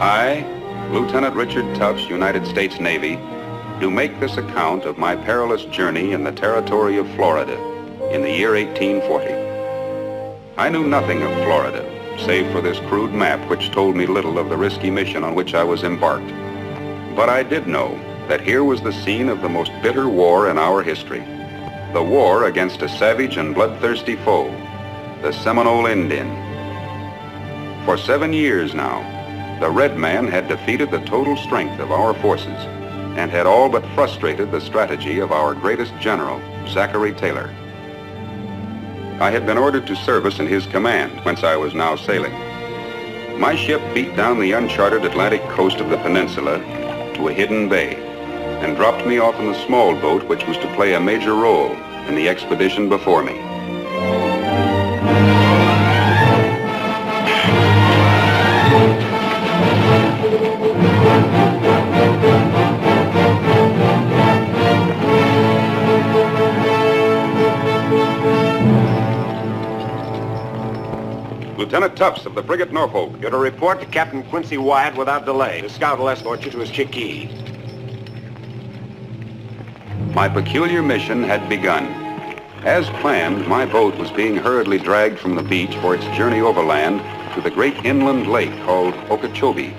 I, Lieutenant Richard Tufts, United States Navy, do make this account of my perilous journey in the territory of Florida in the year 1840. I knew nothing of Florida, save for this crude map which told me little of the risky mission on which I was embarked. But I did know that here was the scene of the most bitter war in our history, the war against a savage and bloodthirsty foe, the Seminole Indian. For 7 years now, the Red Man had defeated the total strength of our forces and had all but frustrated the strategy of our greatest general, Zachary Taylor. I had been ordered to service in his command, whence I was now sailing. My ship beat down the uncharted Atlantic coast of the peninsula to a hidden bay and dropped me off in the small boat which was to play a major role in the expedition before me. Lieutenant Tufts of the frigate Norfolk. You're to report to Captain Quincy Wyatt without delay. The scout will escort you to his chickee. My peculiar mission had begun. As planned, my boat was being hurriedly dragged from the beach for its journey overland to the great inland lake called Okeechobee,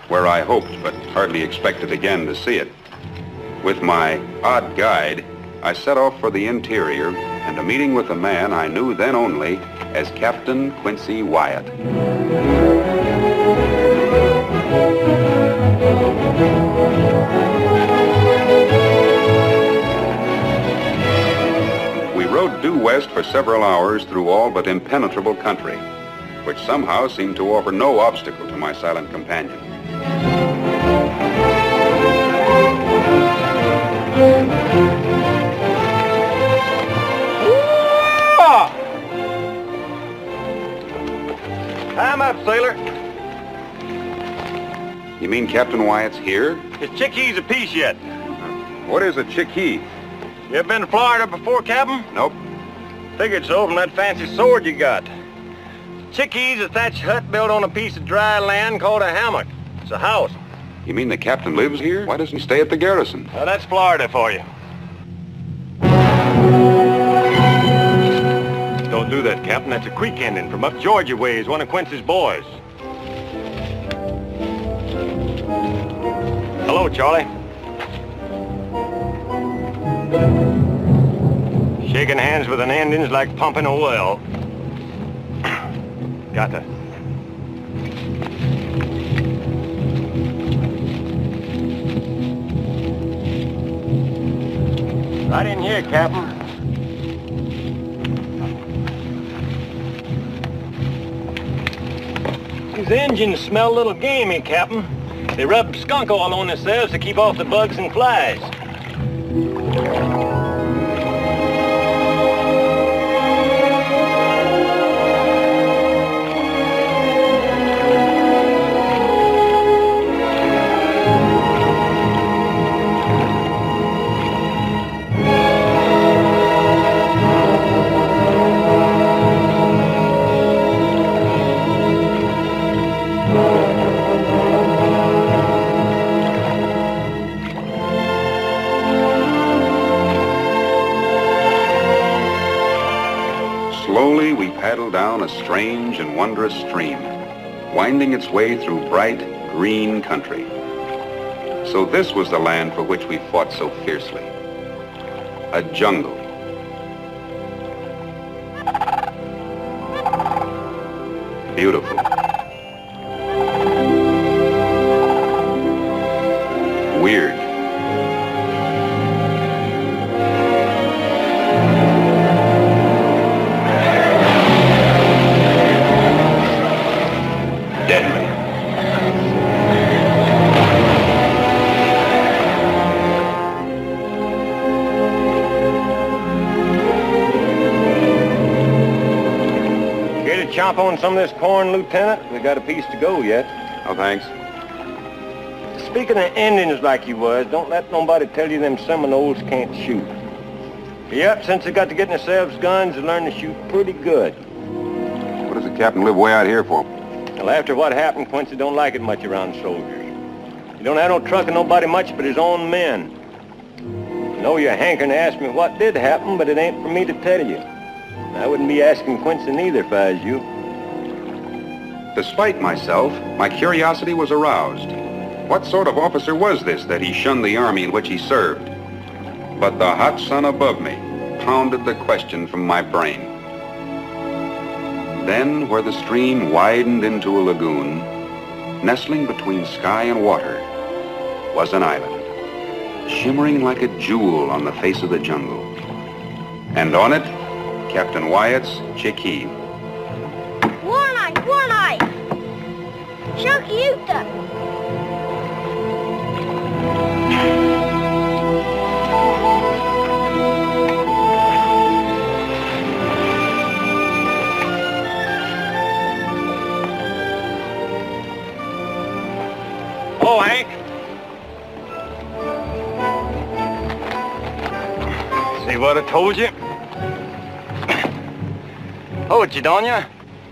where I hoped but hardly expected again to see it. With my odd guide, I set off for the interior and a meeting with a man I knew then only as Captain Quincy Wyatt. We rode due west for several hours through all but impenetrable country, which somehow seemed to offer no obstacle to my silent companion. Time up, sailor. You mean Captain Wyatt's here? His chickee's a piece yet. What is a chickee? You ever been to Florida before, Captain? Nope. Figured so from that fancy sword you got. Chickee's a thatched hut built on a piece of dry land called a hammock. It's a house. You mean the captain lives here? Why doesn't he stay at the garrison? Well, that's Florida for you. Don't do that, Captain. That's a creek Indian from up Georgia ways, one of Quincy's boys. Hello, Charlie. Shaking hands with an Indian's like pumping a well. Got to. Right in here, Captain. These engines smell a little gamey, Captain. They rub skunk oil on themselves to keep off the bugs and flies. Slowly we paddled down a strange and wondrous stream, winding its way through bright, green country. So this was the land for which we fought so fiercely. A jungle. Beautiful. Weird. Deadly. Care to chomp on some of this corn, Lieutenant? We got a piece to go yet. Oh, thanks. Speaking of Indians like you was, don't let nobody tell you them Seminoles can't shoot. Yep, since they got to getting themselves guns, they learn to shoot pretty good. What does the captain live way out here for? Well, after what happened, Quincy don't like it much around soldiers. He don't have no trust in nobody much but his own men. I know you're hankering to ask me what did happen, but it ain't for me to tell you. And I wouldn't be asking Quincy neither if I was you. Despite myself, my curiosity was aroused. What sort of officer was this that he shunned the army in which he served? But the hot sun above me pounded the question from my brain. Then, where the stream widened into a lagoon, nestling between sky and water, was an island, shimmering like a jewel on the face of the jungle. And on it, Captain Wyatt's Chiquille. Warnight! Chunky Utah! Oh, Hank. See what I told you? Ho, Chidonia.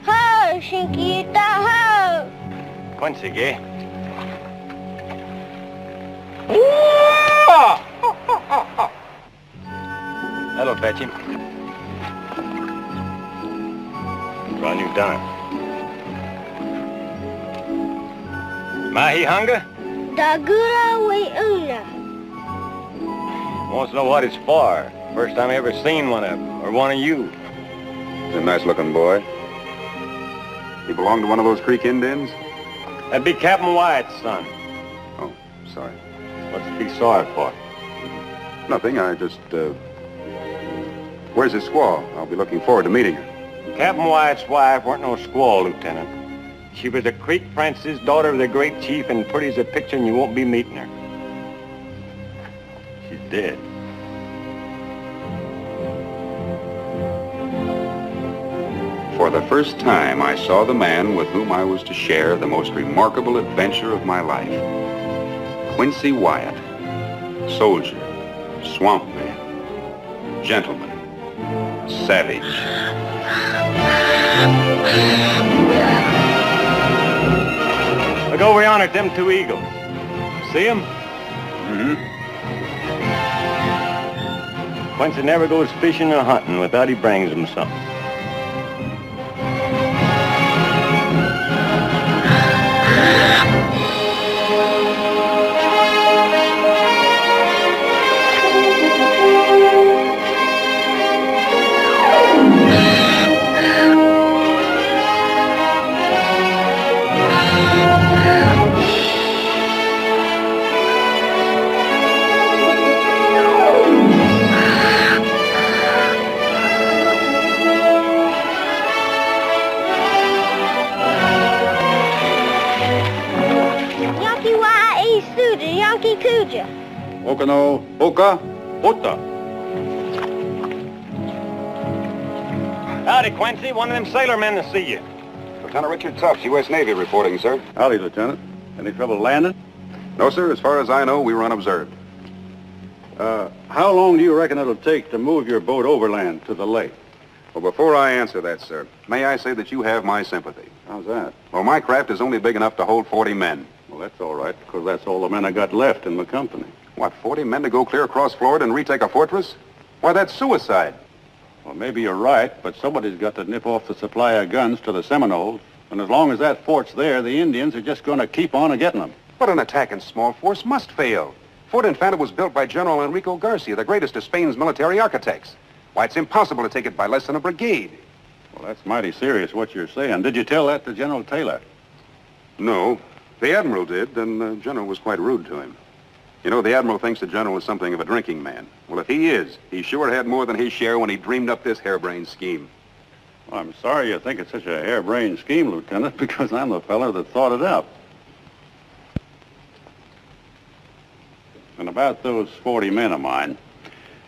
Ho, Chiquita, ho! Quincy, gay. That'll fetch him. Run you down. Mahi hunger? Dagura we una. Wants to know what it's for. First time I ever seen one of them, or one of you. He's a nice-looking boy. He belonged to one of those Creek Indians? That'd be Captain Wyatt's son. Oh, sorry. What's to be sorry for? Nothing, I just, Where's his squaw? I'll be looking forward to meeting her. Captain Wyatt's wife weren't no squaw, Lieutenant. She was a Creek Francis, daughter of the great chief, and pretty as a picture, and you won't be meeting her. She's dead. For the first time, I saw the man with whom I was to share the most remarkable adventure of my life. Quincy Wyatt, soldier, swamp man, gentleman, savage. Look over yonder at them two eagles. See them? Mm-hmm. Quincy never goes fishing or hunting without he brings them something. Okano, Oka, Ota. Howdy, Quincy. One of them sailor men to see you. Lieutenant Richard Tufts, U.S. Navy, reporting, sir. Howdy, Lieutenant. Any trouble landing? No, sir. As far as I know, we were unobserved. How long do you reckon it'll take to move your boat overland to the lake? Well, before I answer that, sir, may I say that you have my sympathy. How's that? Well, my craft is only big enough to hold 40 men. Well, that's all right, because that's all the men I got left in the company. What, 40 men to go clear across Florida and retake a fortress? Why, that's suicide. Well, maybe you're right, but somebody's got to nip off the supply of guns to the Seminoles. And as long as that fort's there, the Indians are just going to keep on getting them. But an attack in small force must fail. Fort Infanta was built by General Enrico Garcia, the greatest of Spain's military architects. Why, it's impossible to take it by less than a brigade. Well, that's mighty serious what you're saying. Did you tell that to General Taylor? No. The Admiral did, and the General was quite rude to him. You know, the Admiral thinks the General is something of a drinking man. Well, if he is, he sure had more than his share when he dreamed up this harebrained scheme. Well, I'm sorry you think it's such a harebrained scheme, Lieutenant, because I'm the fellow that thought it up. And about those 40 men of mine,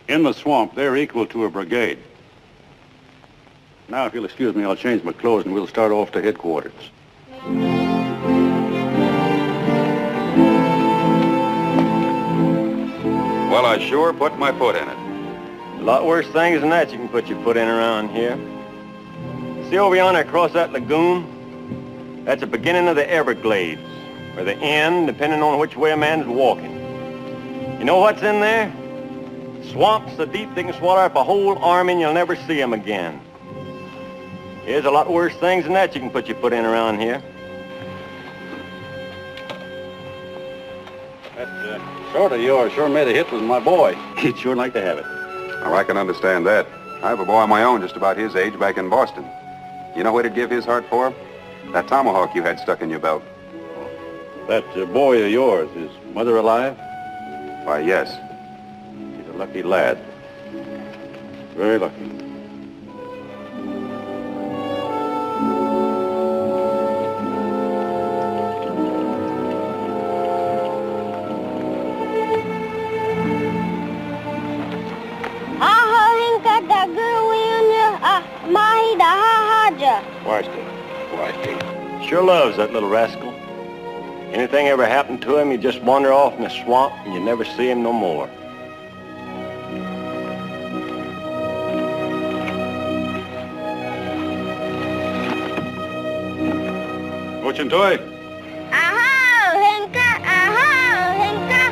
in the swamp, they're equal to a brigade. Now, if you'll excuse me, I'll change my clothes and we'll start off to headquarters. Well, I sure put my foot in it. A lot worse things than that you can put your foot in around here. See over yonder across that lagoon? That's the beginning of the Everglades, or the end, depending on which way a man's walking. You know what's in there? Swamps so deep they can swallow up a whole army and you'll never see them again. There's a lot worse things than that you can put your foot in around here. That sword of yours sure made a hit with my boy. He'd sure like to have it. Oh, I can understand that. I have a boy of my own just about his age back in Boston. You know what he'd give his heart for? That tomahawk you had stuck in your belt. That boy of yours, is mother alive? Why, yes. He's a lucky lad. Very lucky. Sure loves that little rascal. Anything ever happened to him, he'd just wander off in the swamp and you'd never see him no more. Ochintoy. Aho, Henka, aho, Henka.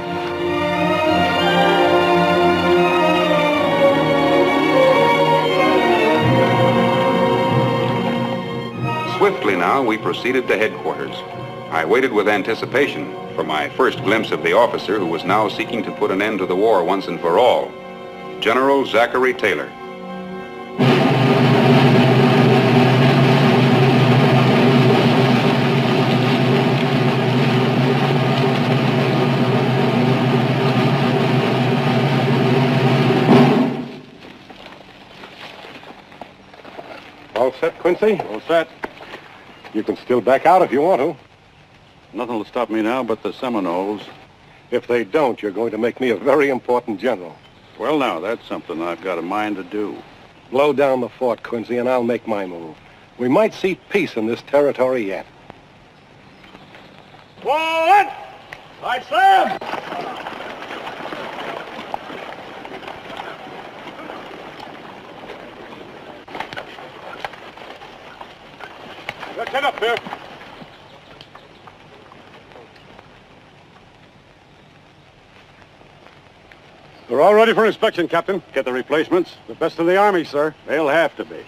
Swiftly now, we proceeded to headquarters. I waited with anticipation for my first glimpse of the officer who was now seeking to put an end to the war once and for all, General Zachary Taylor. All set, Quincy? All set. You can still back out if you want to. Nothing will stop me now but the Seminoles. If they don't, you're going to make me a very important general. Well, now, that's something I've got a mind to do. Blow down the fort, Quincy, and I'll make my move. We might see peace in this territory yet. Forward! I slam! Let's head up here. We're all ready for inspection, Captain. Get the replacements? The best of the Army, sir. They'll have to be.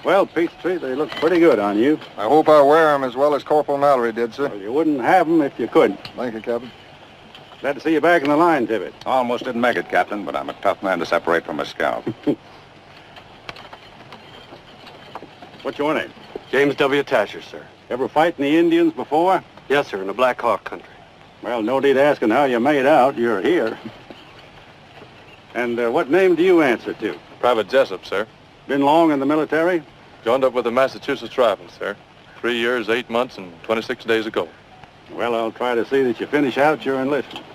Well, Peachtree, they look pretty good on you. I hope I wear them as well as Corporal Mallory did, sir. Well, you wouldn't have them if you couldn't. Thank you, Captain. Glad to see you back in the line, Tibbet. Almost didn't make it, Captain, but I'm a tough man to separate from a scout. What's your name? James W. Tasher, sir. Ever fight in the Indians before? Yes, sir, in the Black Hawk country. Well, no need asking how you made out. You're here. And what name do you answer to? Private Jessup, sir. Been long in the military? Joined up with the Massachusetts Rifles, sir. 3 years, 8 months, and 26 days ago. Well, I'll try to see that you finish out your enlistment.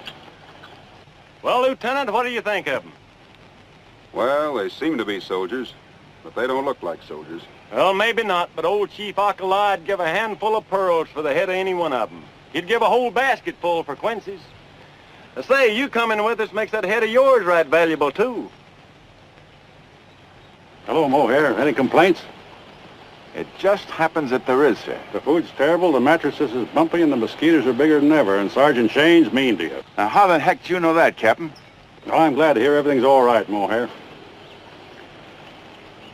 Well, Lieutenant, what do you think of them? Well, they seem to be soldiers, but they don't look like soldiers. Well, maybe not, but old Chief Alkala'd give a handful of pearls for the head of any one of them. He'd give a whole basket full for Quincy's. I say, you coming with us makes that head of yours right valuable, too. Hello, Mohair. Any complaints? It just happens that there is, sir. The food's terrible, the mattresses is bumpy, and the mosquitoes are bigger than ever, and Sergeant Shane's mean to you. Now, how the heck do you know that, Captain? Well, I'm glad to hear everything's all right, Mohair.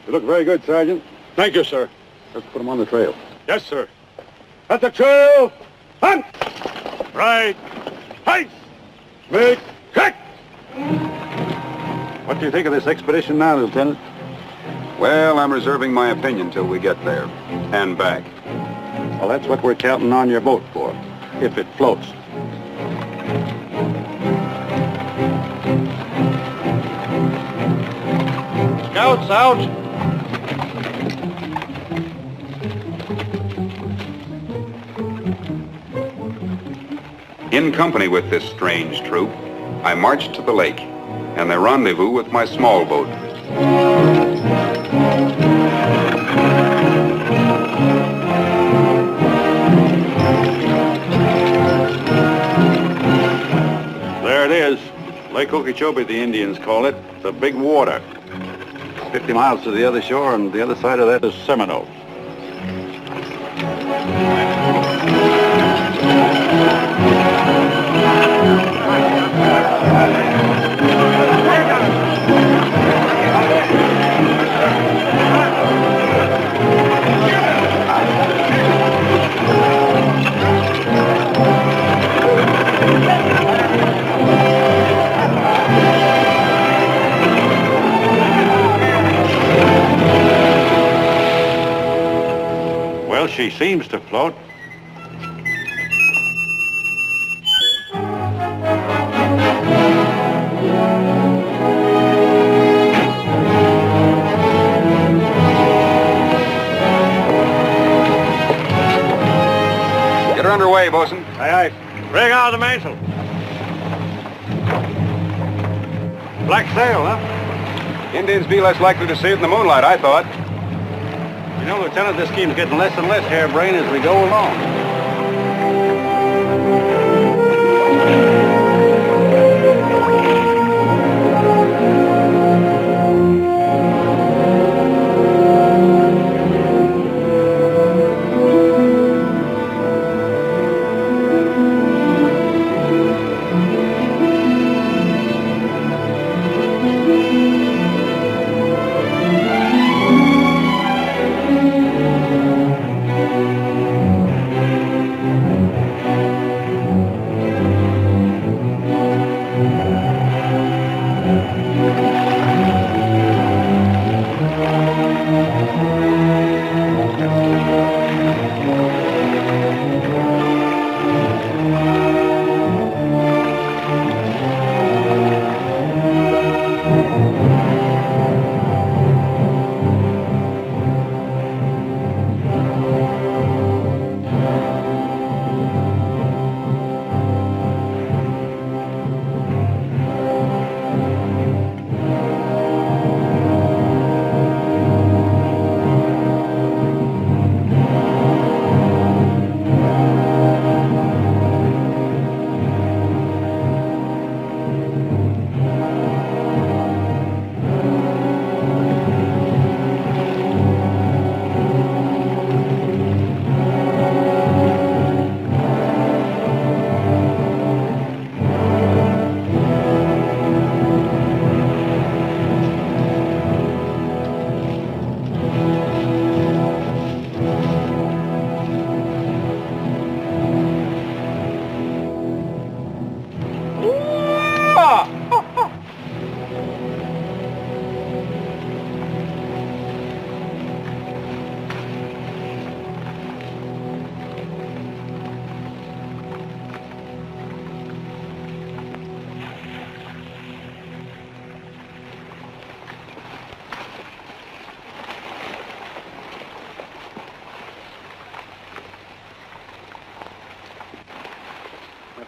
You look very good, Sergeant. Thank you, sir. Let's put them on the trail. Yes, sir. At the trail! Hunt! Right! Heights! Make kick! What do you think of this expedition now, Lieutenant? Well, I'm reserving my opinion till we get there and back. Well, that's what we're counting on your boat for, if it floats. Scouts out! In company with this strange troop, I marched to the lake and they rendezvous with my small boat. There it is. Lake Okeechobee, the Indians call it. The Big Water. 50 miles to the other shore, and the other side of that is Seminole. she seems to float. Get her underway, bosun. Aye, aye. Rig out the mainsail. Black sail, huh? Indians be less likely to see it in the moonlight, I thought. You know, Lieutenant, this scheme's getting less and less harebrained as we go along.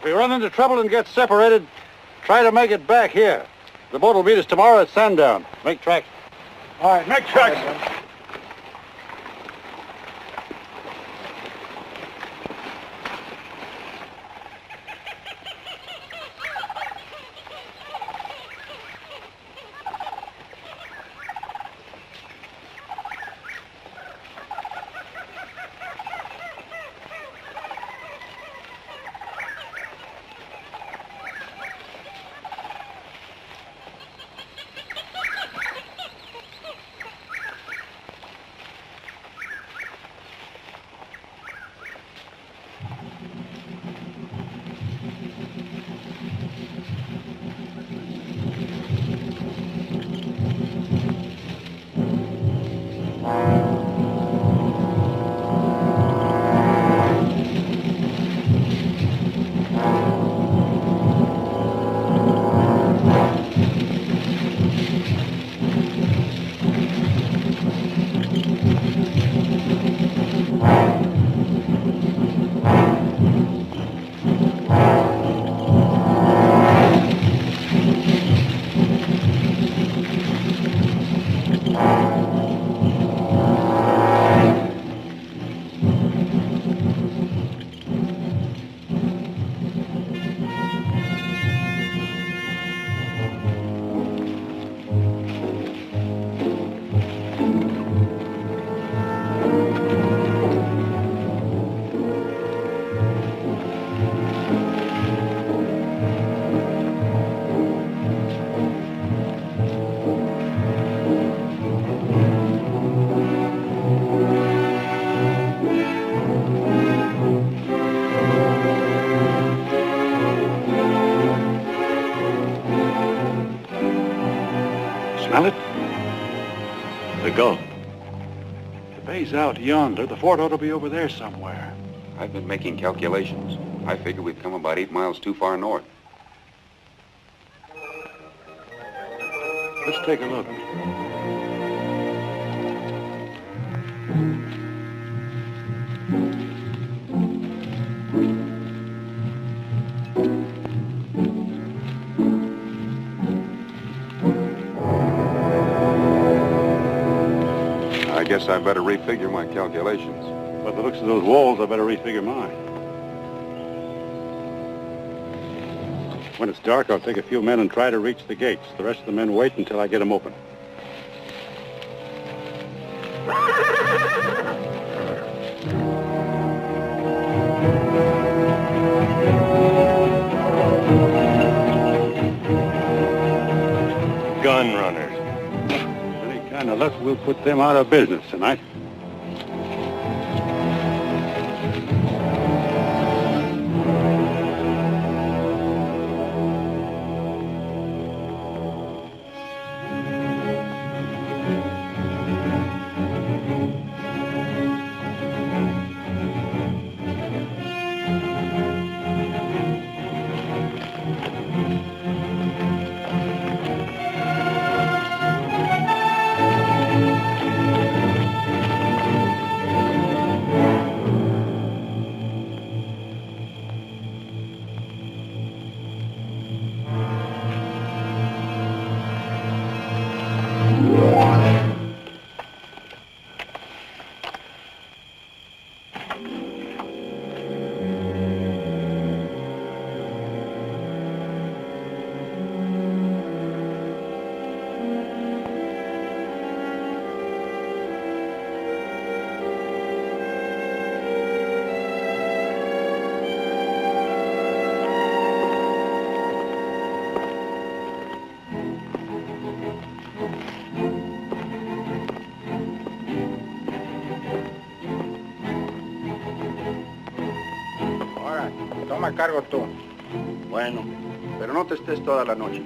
If we run into trouble and get separated, try to make it back here. The boat will meet us tomorrow at sundown. Make tracks. All right, make tracks. Smell it? The Gulf. The bay's He's out yonder. The fort ought to be over there somewhere. I've been making calculations. I figure we've come about 8 miles too far north. Let's take a look. I guess I better refigure my calculations. By the looks of those walls, I better refigure mine. When it's dark, I'll take a few men and try to reach the gates. The rest of the men wait until I get them open. Gun runners. With any kind of luck, we'll put them out of business tonight. Toma cargo tú. Bueno, pero no te estés toda la noche.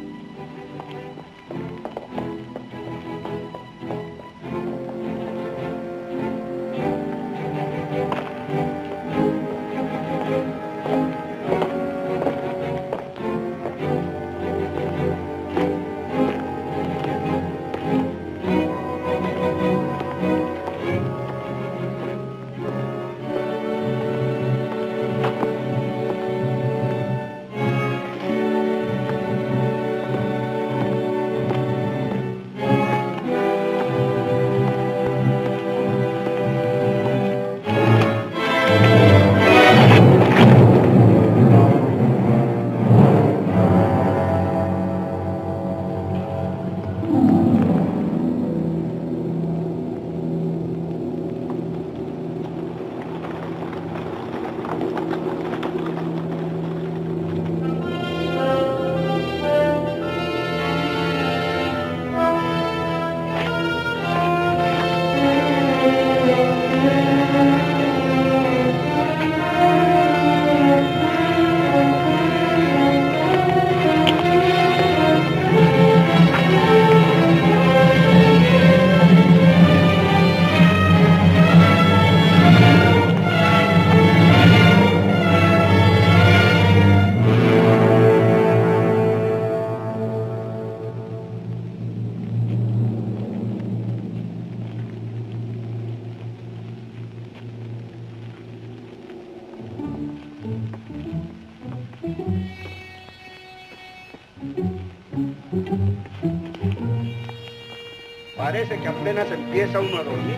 Parece que apenas empieza uno a dormir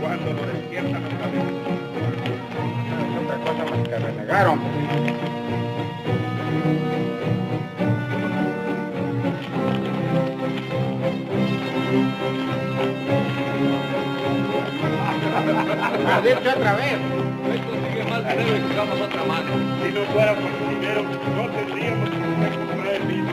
cuando lo despiertan otra vez. No es otra cosa más que renegaron. Ha dicho otra vez. Esto sigue más breve y buscamos otra mano. Si no fuera por el dinero, no tendríamos que comprar el vino.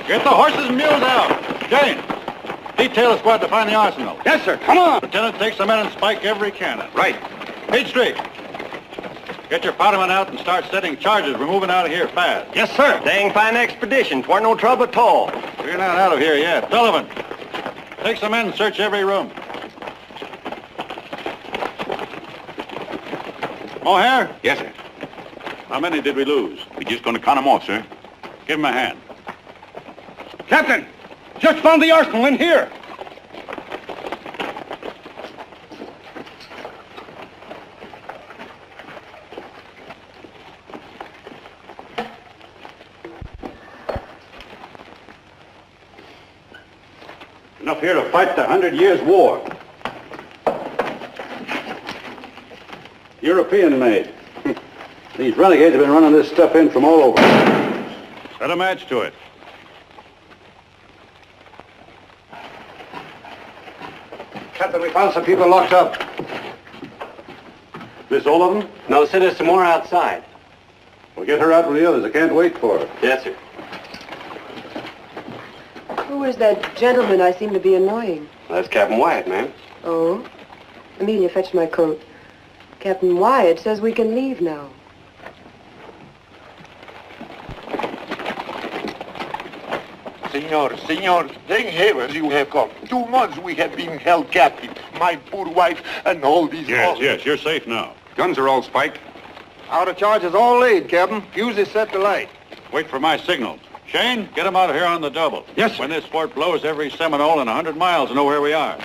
Get the horses and mules out. Jane, detail the squad to find the arsenal. Yes, sir. Come on. Lieutenant, take some men and spike every cannon. Right. Page Street. Get your powder men out and start setting charges. We're moving out of here fast. Yes, sir. Dang fine expedition. 'Twar no trouble at all. We're not out of here yet. Sullivan, take some men and search every room. Mohair? Yes, sir. How many did we lose? We're just going to count them off, sir. Give him a hand. Captain, just found the arsenal in here. Enough here to fight the 100 Years' War. European made. These renegades have been running this stuff in from all over. Set a match to it. Captain, we found some people locked up. This all of them? No, sir, there's some more outside. Well, get her out with the others. I can't wait for her. Yes, sir. Who is that gentleman I seem to be annoying? That's Captain Wyatt, ma'am. Oh? Amelia, fetch my coat. Captain Wyatt says we can leave now. Senor, thank heavens you have come. 2 months we have been held captive. My poor wife and all these... Yes, you're safe now. Guns are all spiked. Out of charge is all laid, Captain. Fuse is set to light. Wait for my signal. Shane, get them out of here on the double. Yes, sir. When this fort blows, every Seminole in 100 miles will know where we are.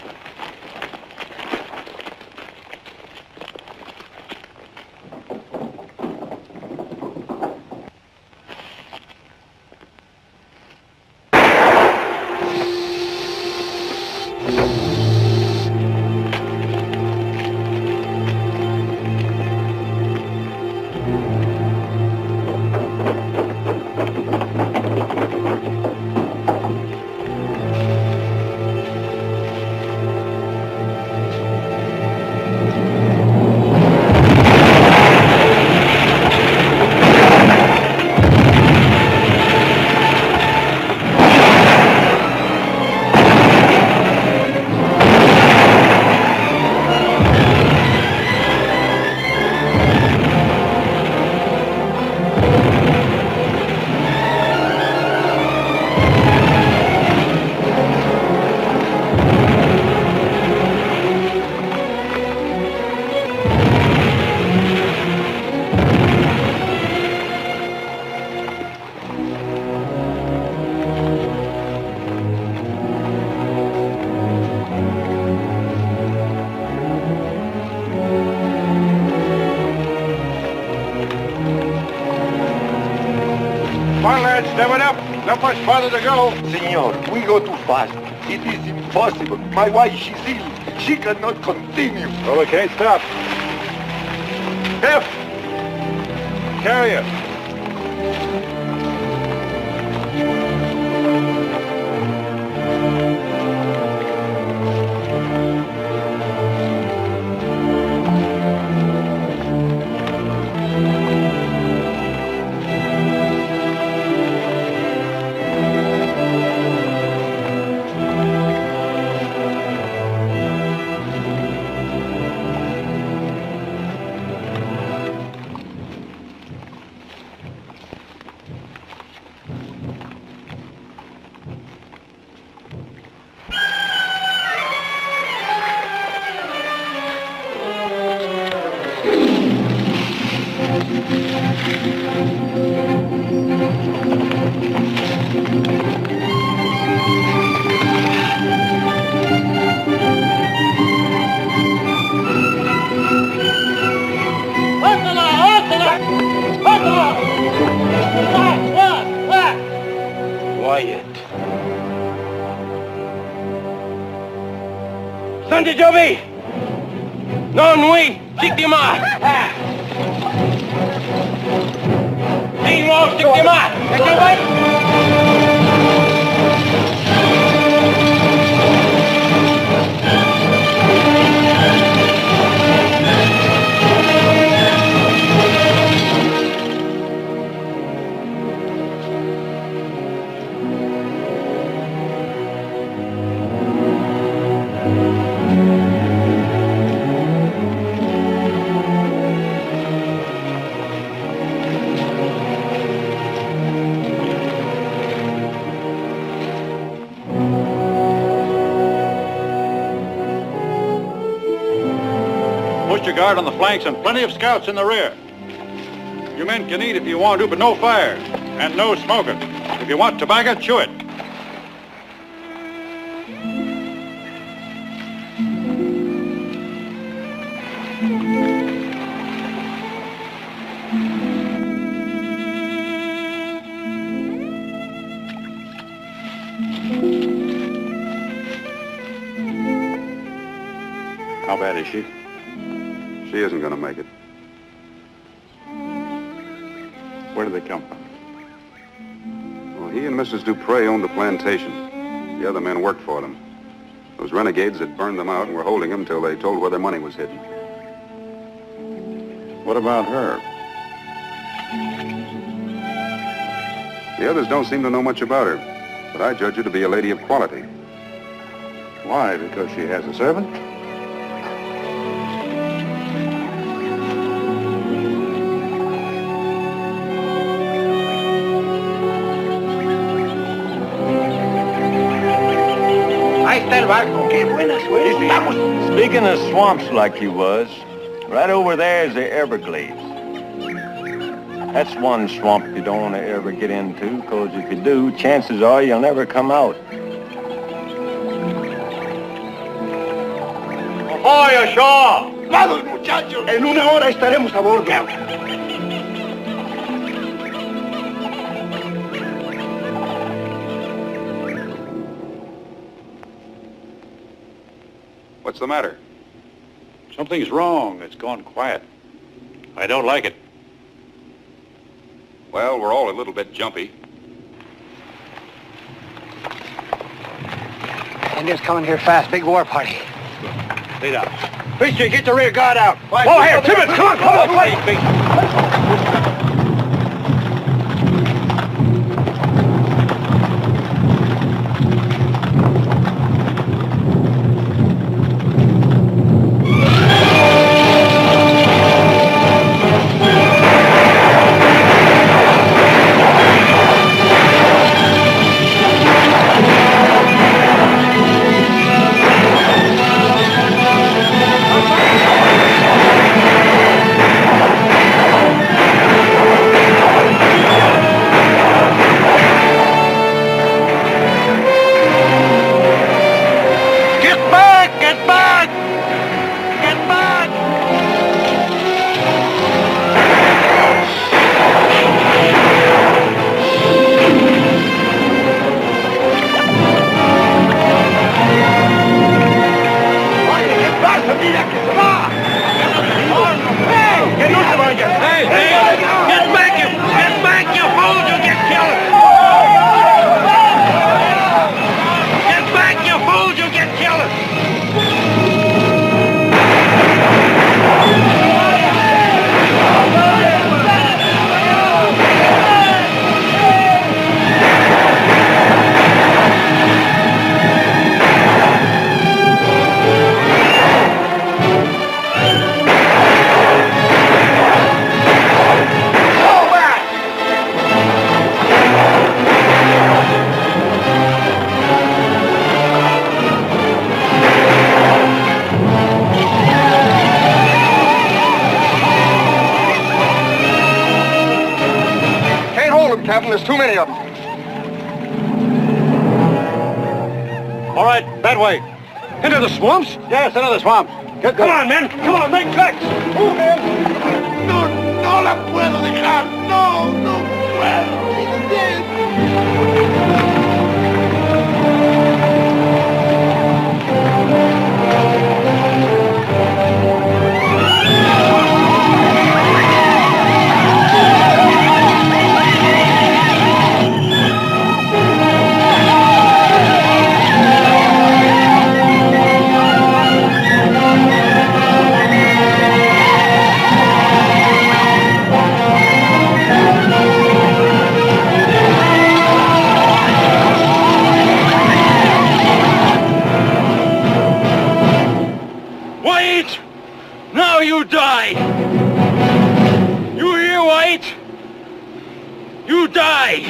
Come on, lads, step it up. Not much farther to go. Senor, we go too fast. It is impossible. My wife, she's ill. She cannot continue. Well, we can't stop. Biff! Carry her. Wyatt. Santi Jovi! Non oui, Siktima! Ain't wrong, Siktima! guard on the flanks and plenty of scouts in the rear. You men can eat if you want to, but no fire and no smoking. If you want tobacco, chew it. How bad is she? She isn't going to make it. Where did they come from? Well, he and Mrs. Dupre owned the plantation. The other men worked for them. Those renegades had burned them out and were holding them till they told where their money was hidden. What about her? The others don't seem to know much about her, but I judge her to be a lady of quality. Why? Because she has a servant? Ahí está el barco. Qué buena suerte. Vamos. Speaking of swamps like you was, right over there is the Everglades. That's one swamp you don't want to ever get into, because if you do, chances are you'll never come out. ¡Ahoy, ashore! ¡Vamos, muchachos! En una hora estaremos a bordo. What's the matter? Something's wrong. It's gone quiet. I don't like it. Well, we're all a little bit jumpy. Indians coming here fast. Big war party. Stay down. Fisher, get the rear guard out. Oh, here, Timmons, come on, wait. There's too many of them. All right, that way. Into the swamps? Yes, into the swamps. Come on, men. Come on, make tracks. Move, man. No, no la puedo dejar. No, no puedo. He's dead. You die! You hear, White? You die!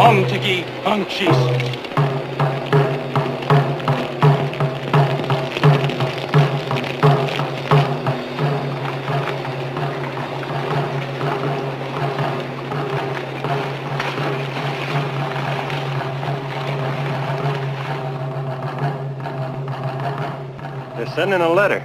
Hum tiki hum cheese. They're sending a letter.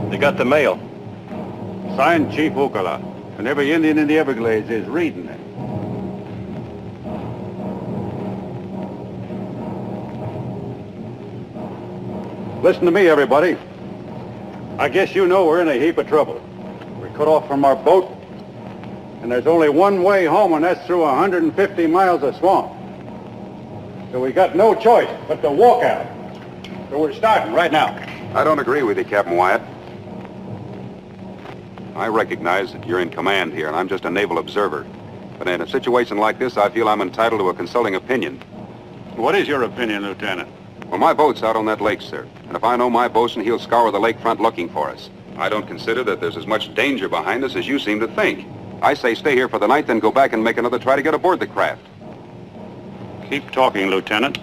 They got the mail. Signed Chief Ocala, and every Indian in the Everglades is reading it. Listen to me, everybody. I guess you know we're in a heap of trouble. We're cut off from our boat, and there's only one way home, and that's through 150 miles of swamp. So we got no choice but to walk out. So we're starting right now. I don't agree with you, Captain Wyatt. I recognize that you're in command here, and I'm just a naval observer. But in a situation like this, I feel I'm entitled to a consulting opinion. What is your opinion, Lieutenant? Well, my boat's out on that lake, sir. And if I know my bosun, he'll scour the lakefront looking for us. I don't consider that there's as much danger behind us as you seem to think. I say stay here for the night, then go back and make another try to get aboard the craft. Keep talking, Lieutenant.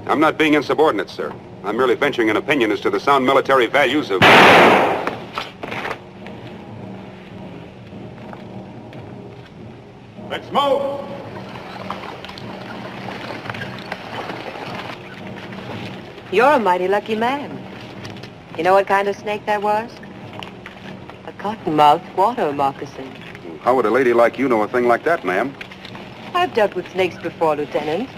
I'm not being insubordinate, sir. I'm merely venturing an opinion as to the sound military values of... Let's move! You're a mighty lucky man. You know what kind of snake that was? A cottonmouth water moccasin. How would a lady like you know a thing like that, ma'am? I've dealt with snakes before, Lieutenant.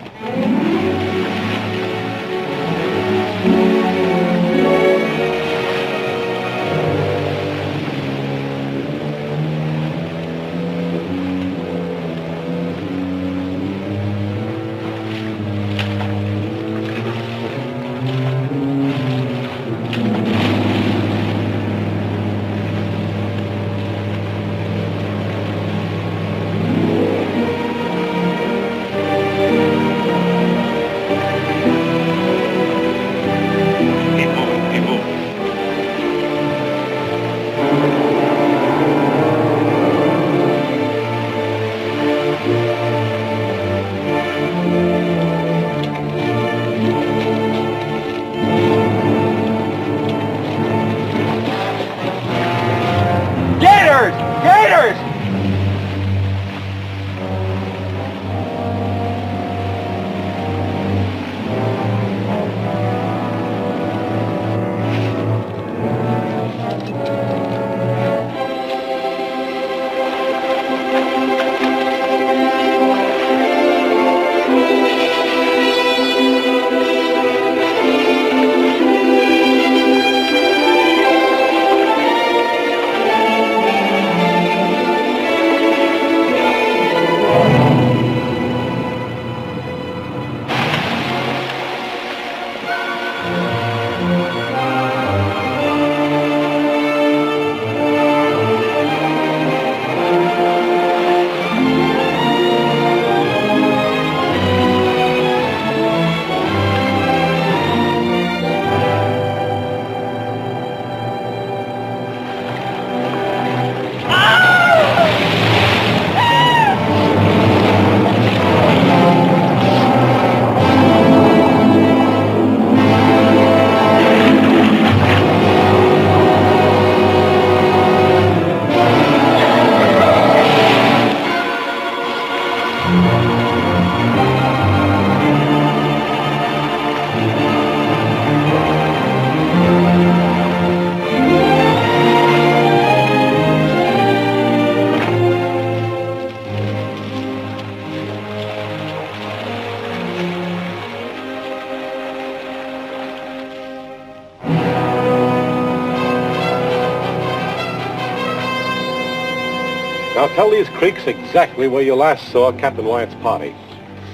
Now tell these creeks exactly where you last saw Captain Wyatt's party.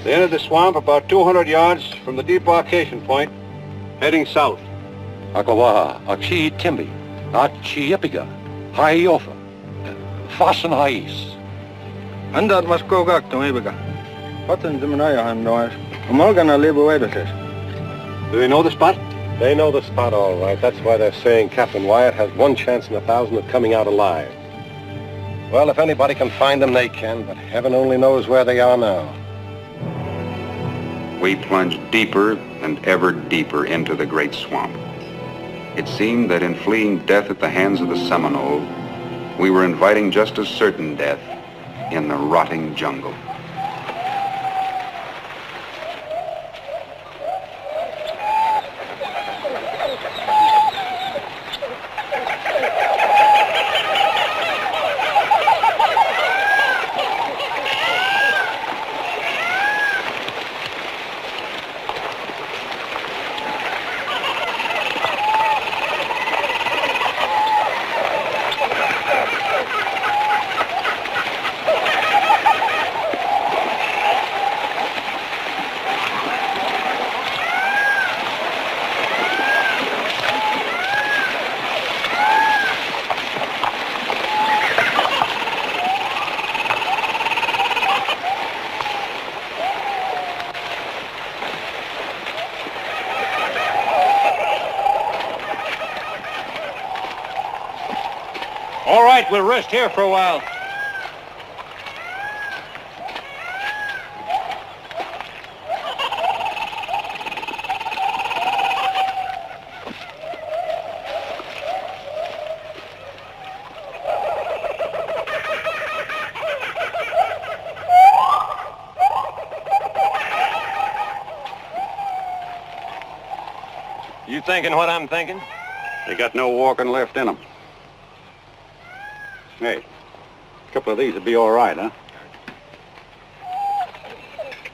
They entered the swamp about 200 yards from the debarkation point, heading south. Akawaha, Akshi Timbi, Achi Yipiga, Haiofa, Fasten Hais. Andat mas kogak to ibiga. Hotten zimanaya han noas. Umorgana libu wedasis. Do they know the spot? They know the spot all right. That's why they're saying Captain Wyatt has 1 chance in 1,000 of coming out alive. Well, if anybody can find them, they can, but heaven only knows where they are now. We plunged deeper and ever deeper into the great swamp. It seemed that in fleeing death at the hands of the Seminole, we were inviting just as certain death in the rotting jungle. All right, we'll rest here for a while. You thinking what I'm thinking? They got no walking left in them. Hey, a couple of these would be all right, huh?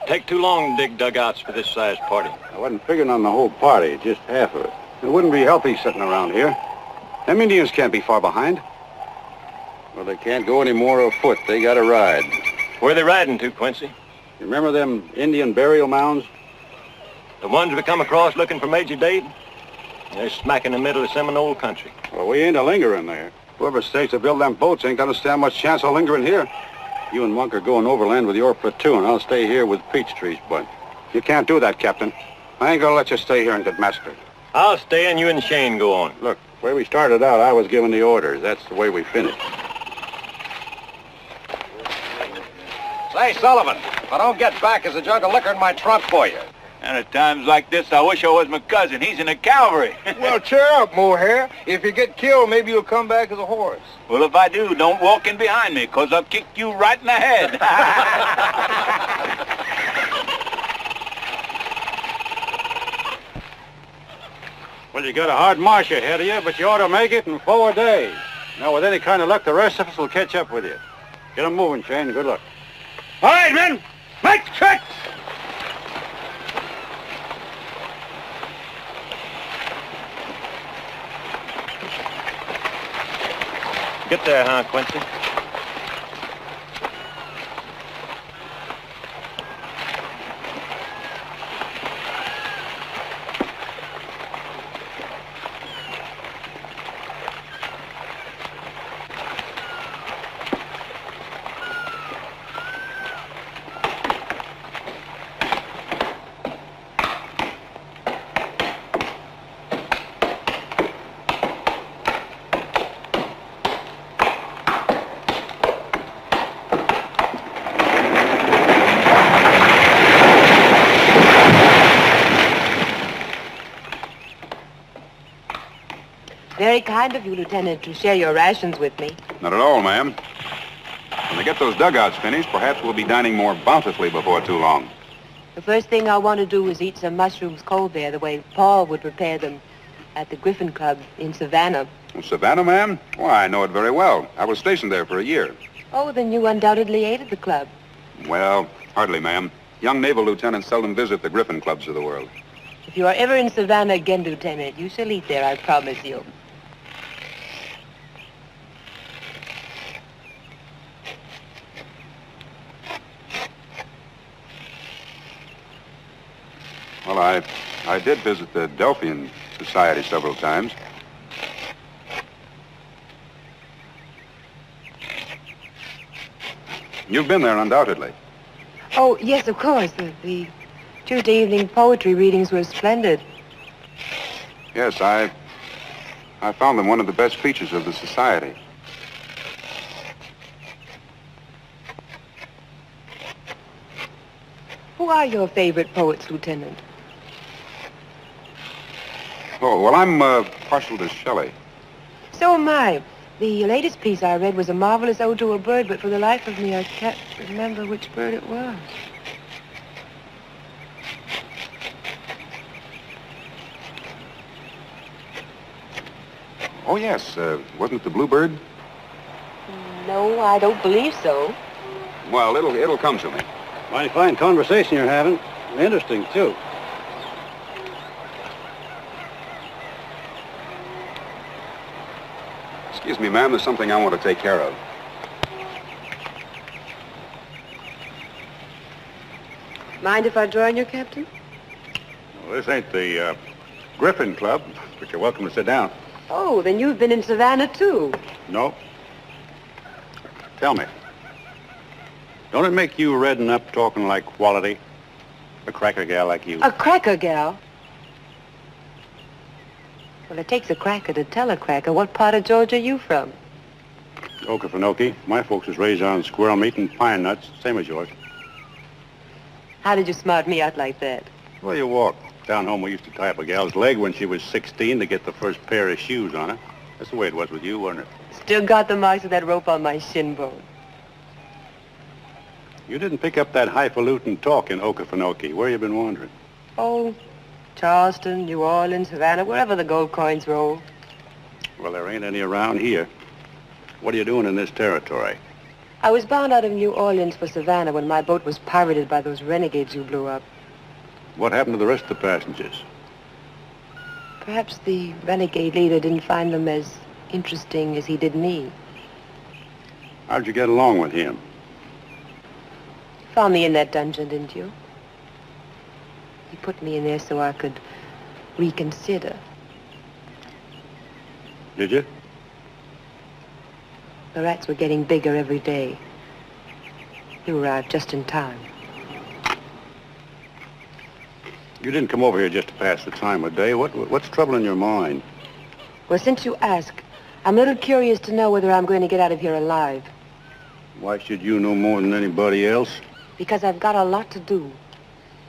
Take too long to dig dugouts for this size party. I wasn't figuring on the whole party, just half of it. It wouldn't be healthy sitting around here. Them Indians can't be far behind. Well, they can't go any more afoot. They got to ride. Where are they riding to, Quincy? You remember them Indian burial mounds? The ones we come across looking for Major Dade? They're smack in the middle of Seminole country. Well, we ain't a lingering there. Whoever stays to build them boats ain't gonna stand much chance of lingering here. You and Monk are going overland with your platoon. I'll stay here with Peachtree's bunch. You can't do that, Captain. I ain't gonna let you stay here and get massacred. I'll stay and you and Shane go on. Look, the way we started out, I was giving the orders. That's the way we finished. Say, Sullivan, if I don't get back, there's a jug of liquor in my trunk for you. And at times like this, I wish I was my cousin. He's in the cavalry. Well, cheer up, Mohair. If you get killed, maybe you'll come back as a horse. Well, if I do, don't walk in behind me, 'cause I'll kick you right in the head. Well, you got a hard march ahead of you, but you ought to make it in 4 days. Now, with any kind of luck, the rest of us will catch up with you. Get 'em moving, Shane. Good luck. All right, men. Make tricks! Get there, huh, Quincy? Very kind of you, Lieutenant, to share your rations with me. Not at all, ma'am. When they get those dugouts finished, perhaps we'll be dining more bountifully before too long. The first thing I want to do is eat some mushrooms cold there, the way Paul would prepare them at the Griffin Club in Savannah. Well, Savannah, ma'am? Why, I know it very well. I was stationed there for a year. Oh, then you undoubtedly ate at the club. Well, hardly, ma'am. Young naval lieutenants seldom visit the Griffin Clubs of the world. If you are ever in Savannah again, Lieutenant, you shall eat there, I promise you. Well, I did visit the Delphian Society several times. You've been there, undoubtedly. Oh, yes, of course. The Tuesday evening poetry readings were splendid. Yes, I found them one of the best features of the society. Who are your favorite poets, Lieutenant? Oh, well, I'm partial to Shelley. So am I. The latest piece I read was a marvelous ode to a bird, but for the life of me, I can't remember which bird it was. Oh, yes. Wasn't it the bluebird? No, I don't believe so. Well, it'll come to me. Mighty fine conversation you're having. Interesting, too. Excuse me, ma'am. There's something I want to take care of. Mind if I join you, Captain? Well, this ain't the Griffin Club, but you're welcome to sit down. Oh, then you've been in Savannah, too. No. Tell me, don't it make you redden up talking like quality? A cracker gal like you. A cracker gal? Well, it takes a cracker to tell a cracker. What part of Georgia are you from? Okefenokee. My folks was raised on squirrel meat and pine nuts, same as yours. How did you smart me out like that? Well, you walk. Down home, we used to tie up a gal's leg when she was 16 to get the first pair of shoes on her. That's the way it was with you, wasn't it? Still got the marks of that rope on my shin bone. You didn't pick up that highfalutin talk in Okefenokee. Where you been wandering? Oh, Charleston, New Orleans, Havana, wherever the gold coins roll. Well, there ain't any around here. What are you doing in this territory? I was bound out of New Orleans for Savannah when my boat was pirated by those renegades you blew up. What happened to the rest of the passengers? Perhaps the renegade leader didn't find them as interesting as he did me. How'd you get along with him? Found me in that dungeon, didn't you? He put me in there so I could reconsider. Did you? The rats were getting bigger every day. You arrived just in time. You didn't come over here just to pass the time of day. What's troubling your mind? Well, since you ask, I'm a little curious to know whether I'm going to get out of here alive. Why should you know more than anybody else? Because I've got a lot to do.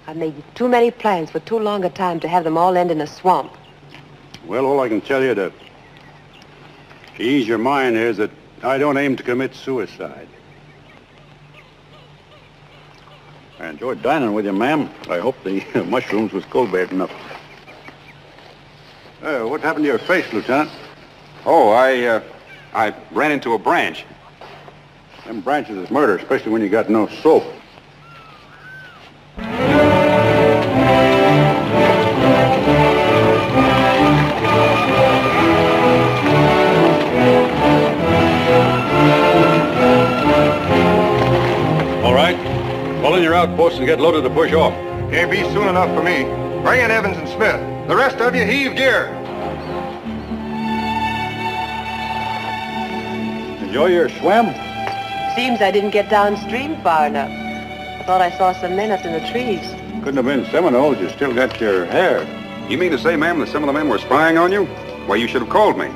I've made too many plans for too long a time to have them all end in a swamp. Well, all I can tell you to ease your mind is that I don't aim to commit suicide. I enjoyed dining with you, ma'am. I hope the mushrooms was cold-bait enough. What happened to your face, Lieutenant? Oh, I ran into a branch. Them branches is murder, especially when you got no soap. All right. Pull in your outposts and get loaded to push off. Can't be soon enough for me. Bring in Evans and Smith. The rest of you heave gear. Enjoy your swim? Seems I didn't get downstream far enough. I thought I saw some men up in the trees. Couldn't have been Seminoles. You still got your hair. You mean to say, ma'am, that some of the men were spying on you? Why, you should have called me.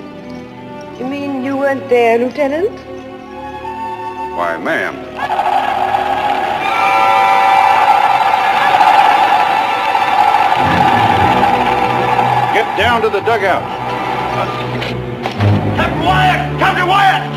You mean you weren't there, Lieutenant? Why, ma'am. Get down to the dugout. Captain Wyatt! Captain Wyatt!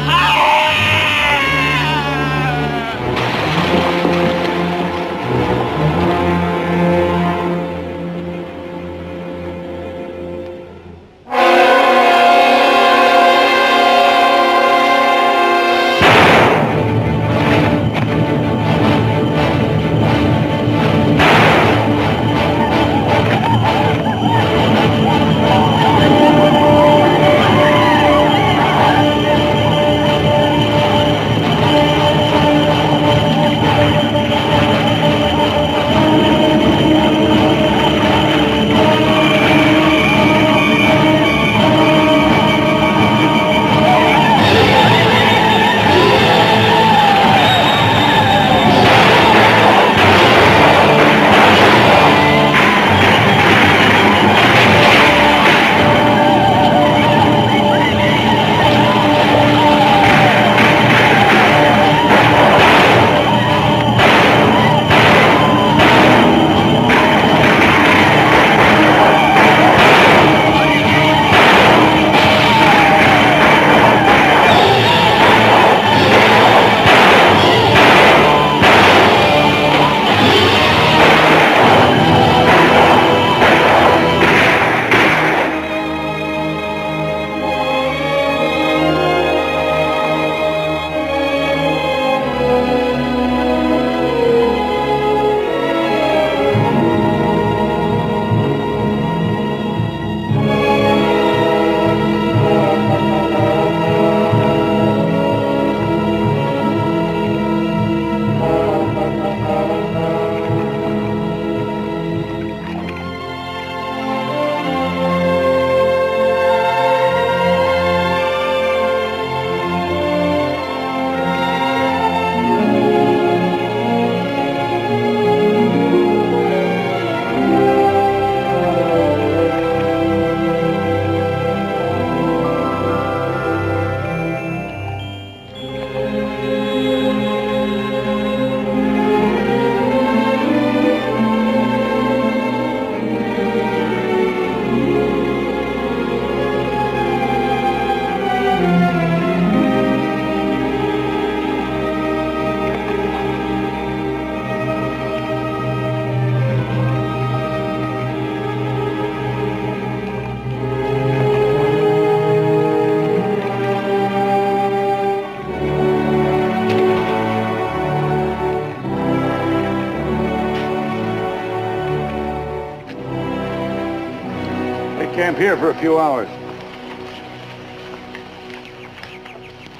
camp here for a few hours.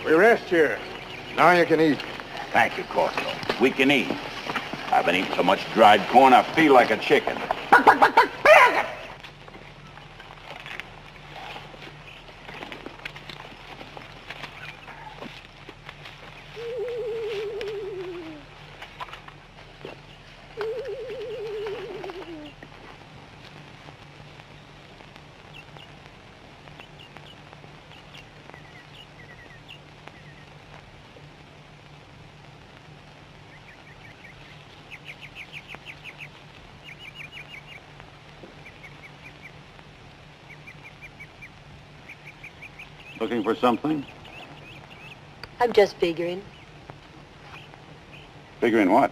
We rest here. Now you can eat. Thank you, Corporal. We can eat. I've been eating so much dried corn, I feel like a chicken. Looking for something? I'm just figuring Figuring what?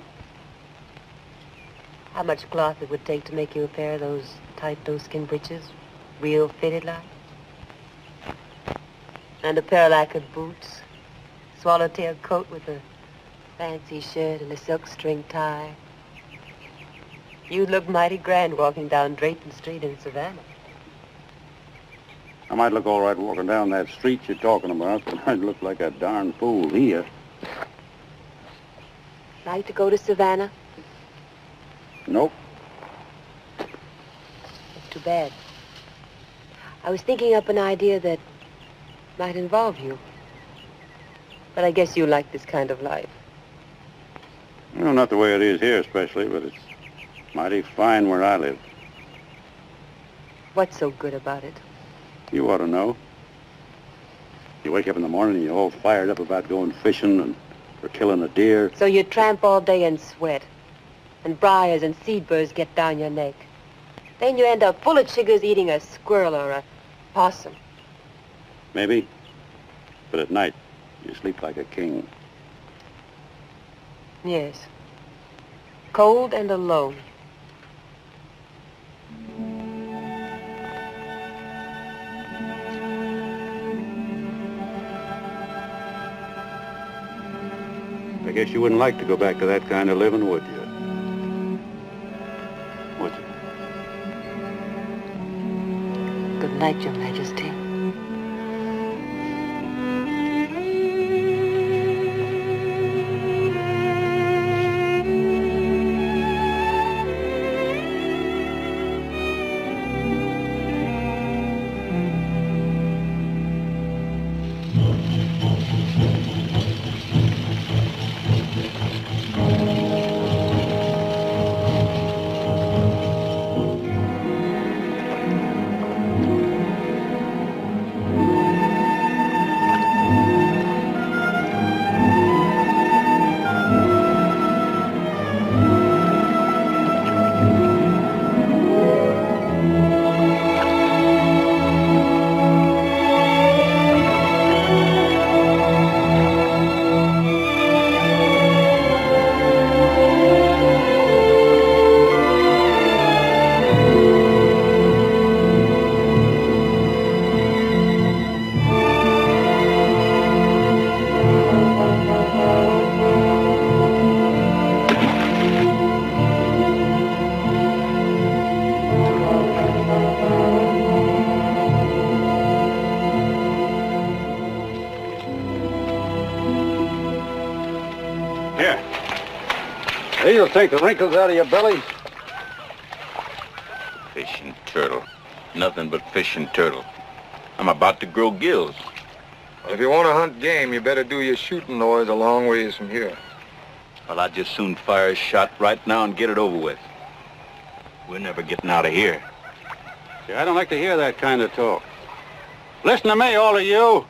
how much cloth it would take to make you a pair of those tight doeskin breeches, real fitted like. And a pair of lacquered boots, swallowtail coat with a fancy shirt and a silk string tie. You'd look mighty grand walking down Drayton Street in Savannah. I might look all right walking down that street you're talking about, but I'd look like a darn fool here. Like to go to Savannah? Nope. That's too bad. I was thinking up an idea that might involve you. But I guess you like this kind of life. Well, not the way it is here especially, but it's mighty fine where I live. What's so good about it? You ought to know. You wake up in the morning and you're all fired up about going fishing and for killing a deer. So you tramp all day and sweat, and briars and seed burrs get down your neck. Then you end up full of chiggers eating a squirrel or a possum. Maybe. But at night, you sleep like a king. Yes. Cold and alone. I guess you wouldn't like to go back to that kind of living, would you? Would you? Good night, Your Majesty. You'll take the wrinkles out of your belly. Fish and turtle. Nothing but fish and turtle. I'm about to grow gills. If you want to hunt game, you better do your shooting, Noise, a long ways from here. Well, I'd just soon fire a shot right now and get it over with. We're never getting out of here. Yeah, I don't like to hear that kind of talk. Listen to me, all of you.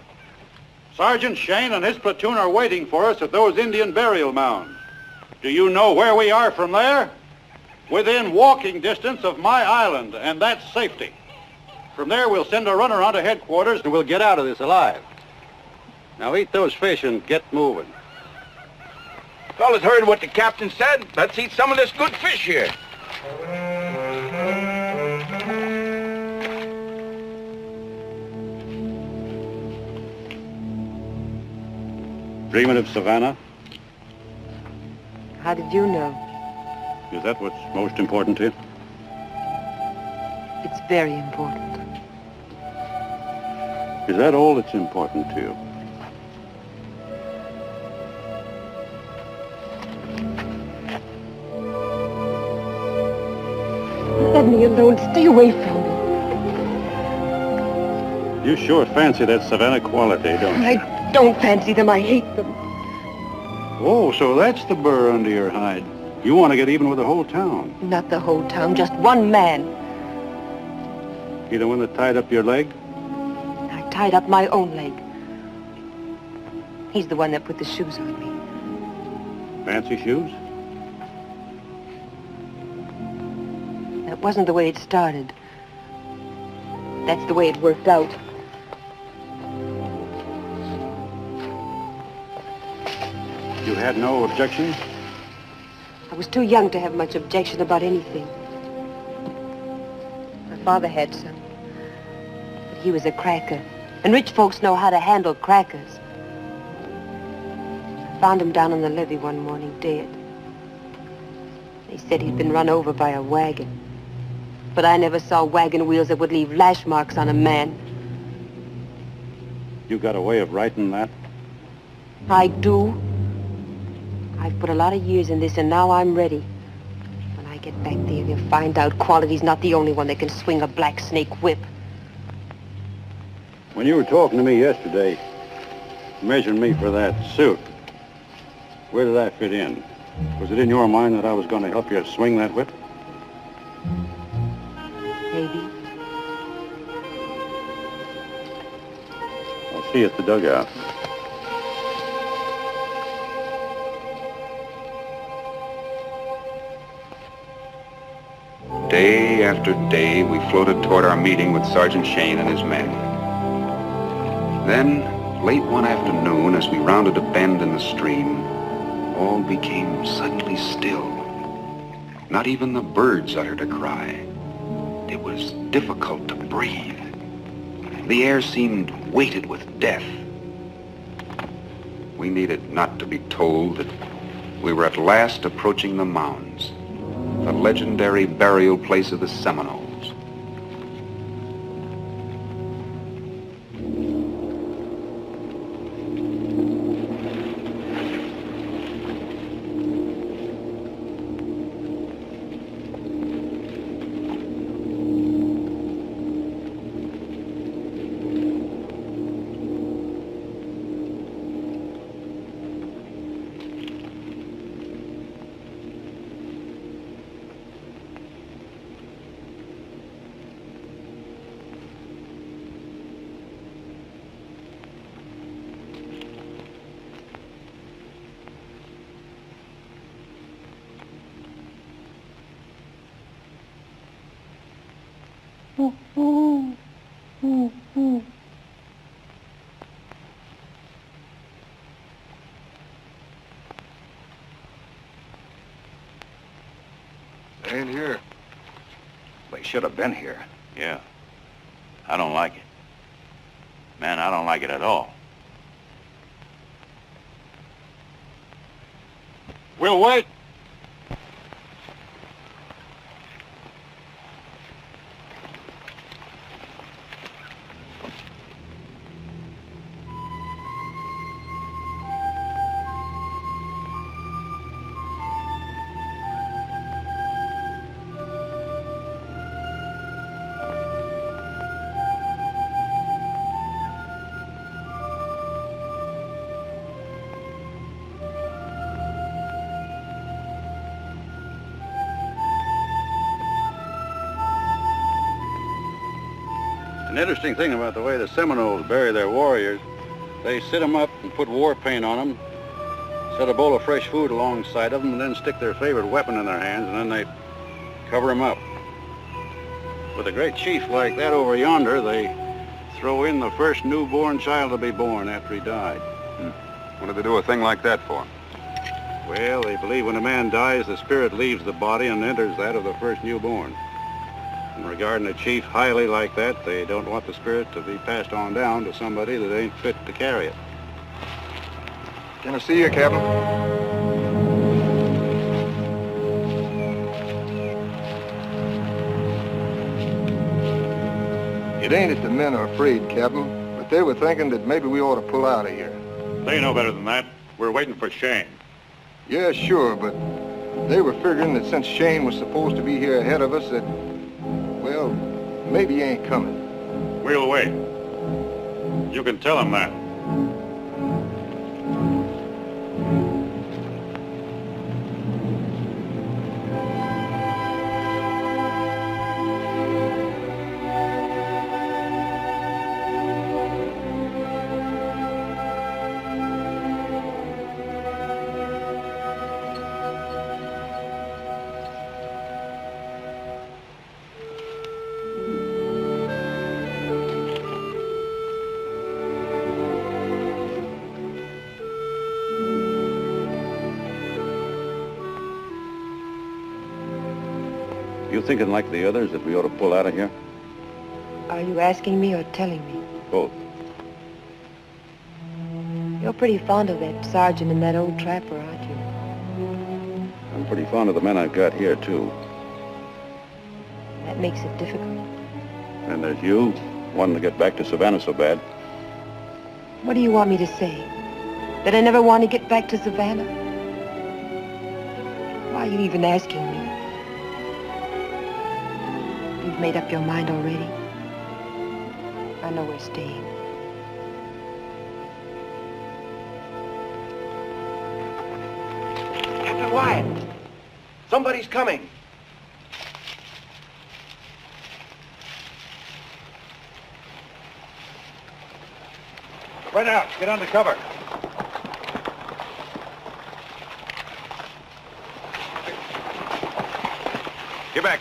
Sergeant Shane and his platoon are waiting for us at those Indian burial mounds. Do you know where we are from there? Within walking distance of my island, and that's safety. From there, we'll send a runner on to headquarters, and we'll get out of this alive. Now eat those fish and get moving. Fellas heard what the captain said. Let's eat some of this good fish here. Dreaming of Savannah? How did you know? Is that what's most important to you? It's very important. Is that all that's important to you? Let me alone. Stay away from me. You sure fancy that Savannah quality, don't you? I don't fancy them. I hate them. Oh, so that's the burr under your hide. You want to get even with the whole town. Not the whole town, just one man. He the one that tied up your leg? I tied up my own leg. He's the one that put the shoes on me. Fancy shoes? That wasn't the way it started. That's the way it worked out. You had no objection? I was too young to have much objection about anything. My father had some. But he was a cracker. And rich folks know how to handle crackers. I found him down on the levee one morning, dead. They said he'd been run over by a wagon. But I never saw wagon wheels that would leave lash marks on a man. You got a way of writing that? I do. I've put a lot of years in this, and now I'm ready. When I get back there, you'll find out Quality's not the only one that can swing a black snake whip. When you were talking to me yesterday, measuring me for that suit, where did that fit in? Was it in your mind that I was going to help you swing that whip? Maybe. I'll see you at the dugout. Day after day, we floated toward our meeting with Sergeant Shane and his men. Then, late one afternoon, as we rounded a bend in the stream, all became suddenly still. Not even the birds uttered a cry. It was difficult to breathe. The air seemed weighted with death. We needed not to be told that we were at last approaching the mounds, the legendary burial place of the Seminoles. They ain't here. They should have been here. Yeah. I don't like it. Man, I don't like it at all. We'll wait. An interesting thing about the way the Seminoles bury their warriors, they sit them up and put war paint on them, set a bowl of fresh food alongside of them, and then stick their favorite weapon in their hands, and then they cover them up. With a great chief like that over yonder, they throw in the first newborn child to be born after he died. What do they do a thing like that for? Well, they believe when a man dies, the spirit leaves the body and enters that of the first newborn. And regarding a chief highly like that, they don't want the spirit to be passed on down to somebody that ain't fit to carry it. Can I see you, Captain? It ain't that the men are afraid, Captain, but but they were thinking that maybe we ought to pull out of here. They know better than that. We're waiting for Shane. Yeah, sure, but they were figuring that since Shane was supposed to be here ahead of us, that, well, maybe he ain't coming. We'll wait. You can tell him that. You thinking like the others that we ought to pull out of here? Are you asking me or telling me? Both. You're pretty fond of that sergeant and that old trapper, aren't you? I'm pretty fond of the men I've got here, too. That makes it difficult. And there's you, wanting to get back to Savannah so bad. What do you want me to say? That I never want to get back to Savannah? Why are you even asking me? You've made up your mind already? I know we're staying. Captain Wyatt! Somebody's coming! Spread out. Get under cover. Get back.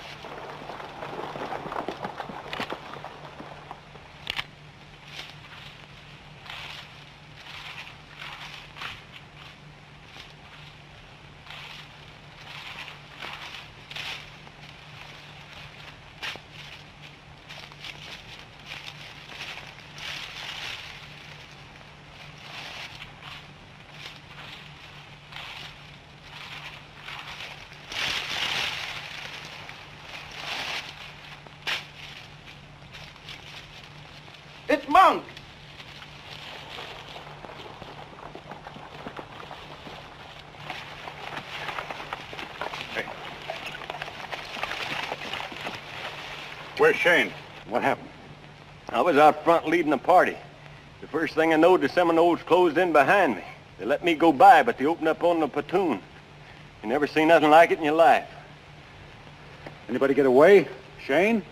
It's Monk! Hey. Where's Shane? What happened? I was out front leading a party. The first thing I knowed, the Seminoles closed in behind me. They let me go by, but they opened up on the platoon. You never seen nothing like it in your life. Anybody get away? Shane?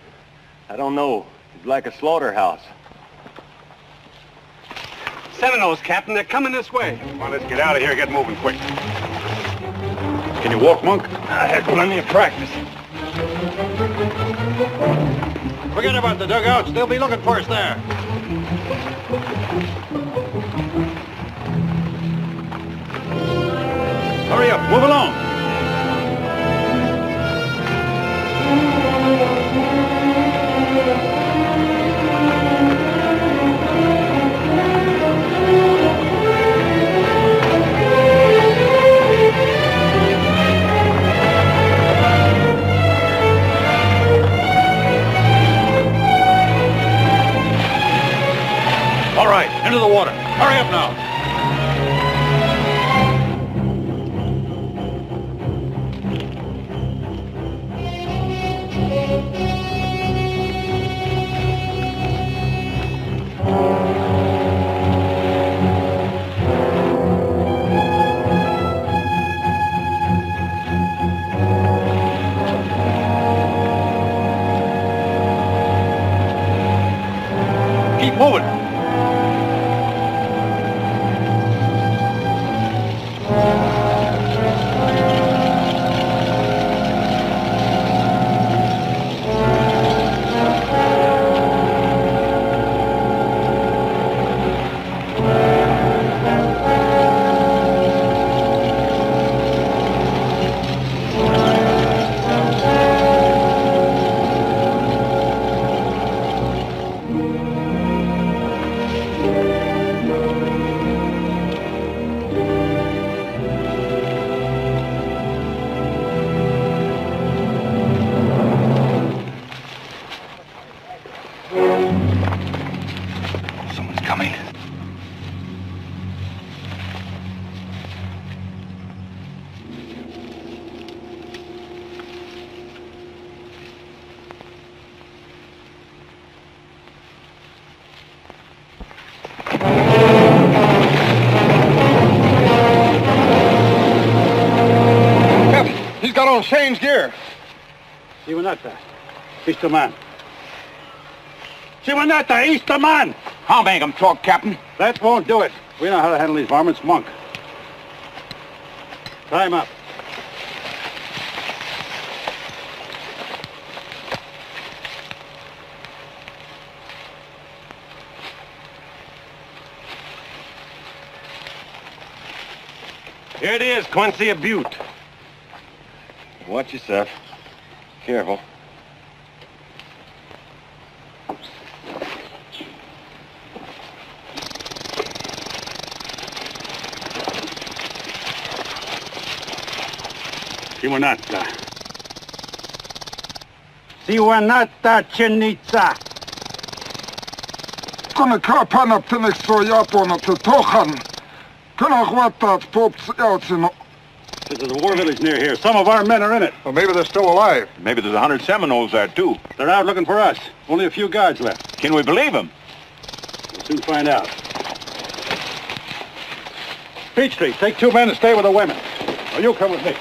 I don't know. It's like a slaughterhouse. Seminoles, Captain. They're coming this way. Come on, let's get out of here. Get moving quick. Can you walk, Monk? I had plenty of practice. Forget about the dugouts. They'll be looking for us there. Hurry up. Move along. All right, into the water. Hurry up now. Keep moving. coming. He's got on Shane's gear. Simonetta, Easter man. Simonetta, Easter man! How make him talk, Captain? That won't do it. We know how to handle these varmints, Monk. Tie him up. Here it is, Quincy, a butte. Watch yourself. Careful. Simonetta. Simonetta, Chinitsa. Kunne kapana pinik so Japana to Tochan. Kunne Huatat Pops out in. There's a war village near here. Some of our men are in it. Well, maybe they're still alive. Maybe there's 100 Seminoles there, too. They're out looking for us. Only a few guards left. Can we believe them? We'll soon find out. Peachtree, take 2 men and stay with the women. Or you come with me.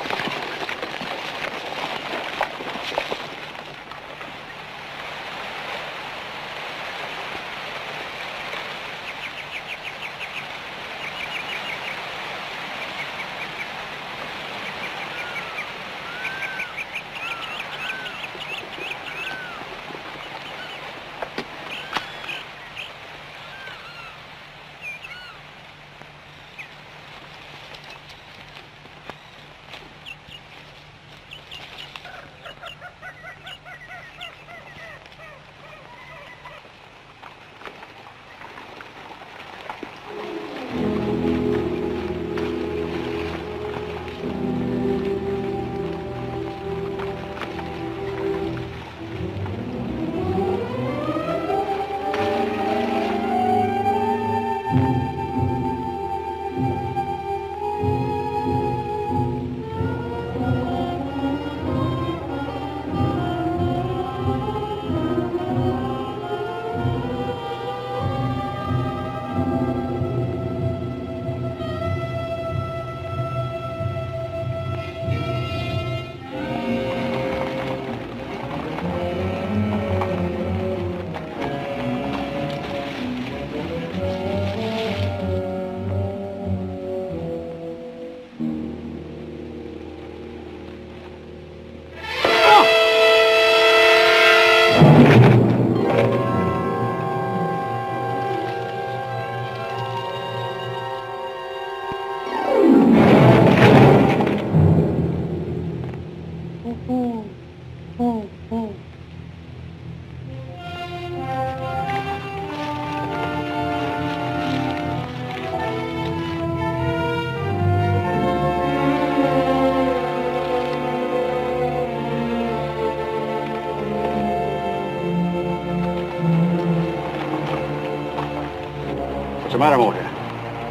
What's the matter, Motor?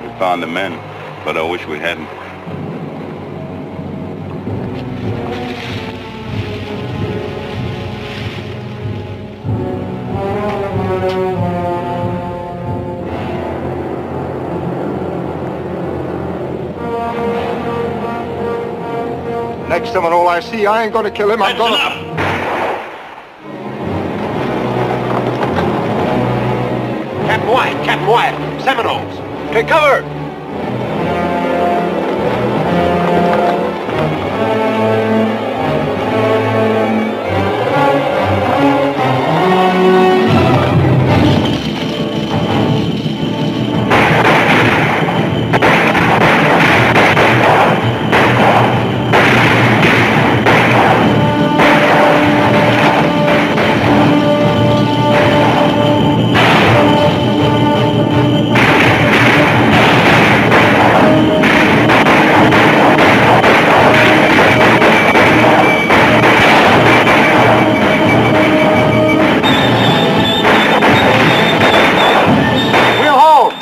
We found the men, but I wish we hadn't. Next Seminole I see, I ain't gonna kill him. I'm gonna... Enough! Captain Wyatt, Seminoles. Take cover!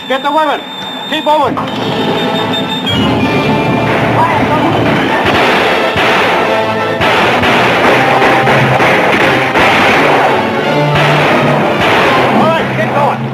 Get the women. Keep moving. All right, get going.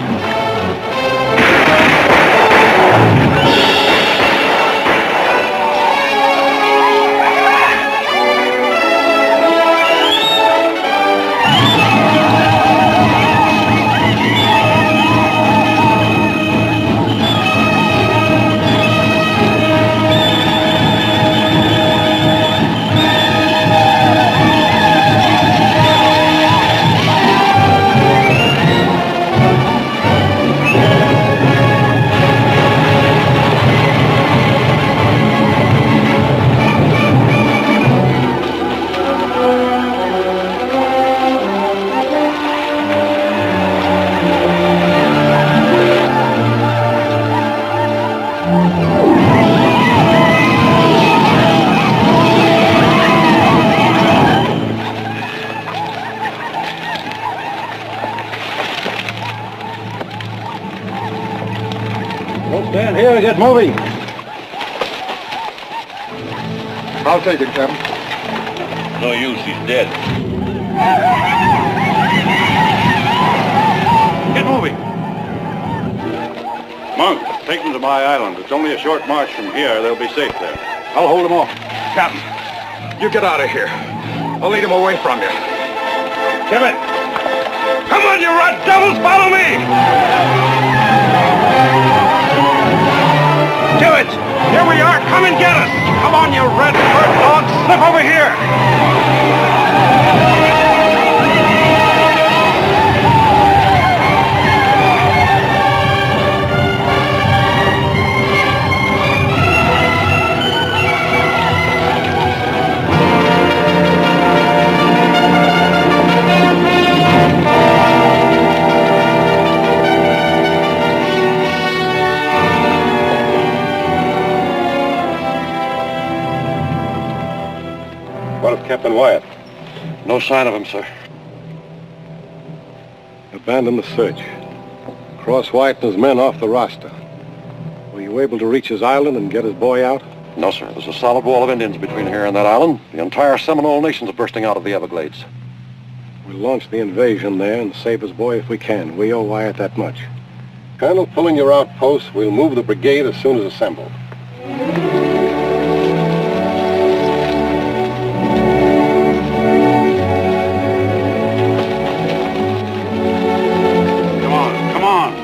Stand here and get moving. I'll take it, Captain. No use, he's dead. Get moving. Monk, take them to my island. It's only a short march from here. They'll be safe there. I'll hold them off. Captain, you get out of here. I'll lead him away from you. Kevin! Come on, you rat devils, follow me! Do it! Here we are, come and get us! Come on, you red bird dogs, slip over here! What of Captain Wyatt? No sign of him, sir. Abandon the search. Cross Wyatt and his men off the roster. Were you able to reach his island and get his boy out? No, sir. There's a solid wall of Indians between here and that island. The entire Seminole Nation's bursting out of the Everglades. We'll launch the invasion there and save his boy if we can. We owe Wyatt that much. Colonel, pulling your outposts, we'll move the brigade as soon as assembled.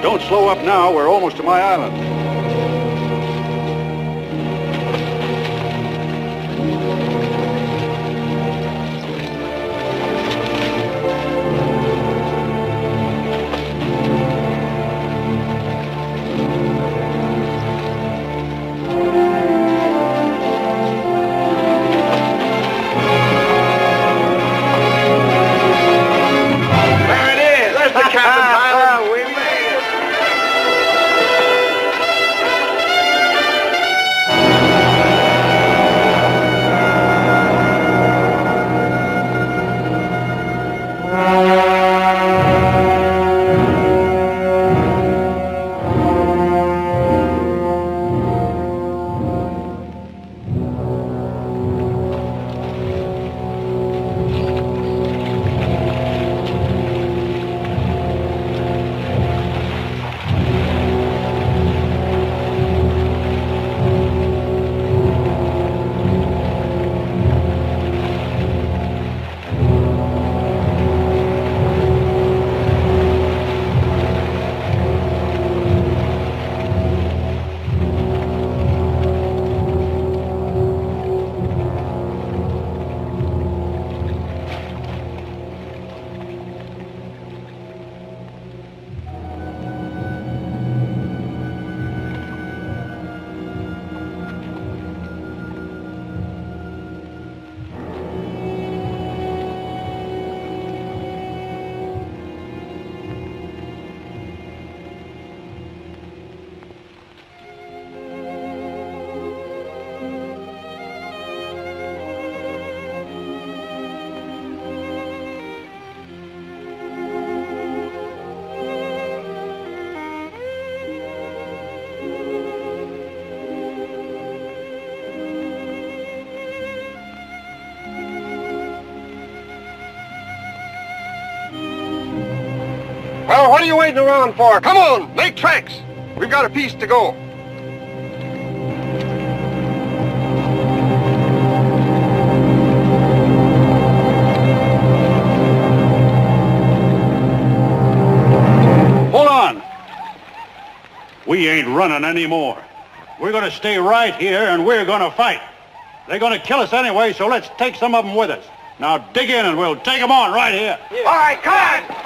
Don't slow up now. We're almost to my island. There it is! There's the captain's island! We made it! What are you waiting around for? Come on, make tracks. We've got a piece to go. Hold on. We ain't running anymore. We're going to stay right here, and we're going to fight. They're going to kill us anyway, so let's take some of them with us. Now dig in, and we'll take them on right here. Yeah. All right, come on.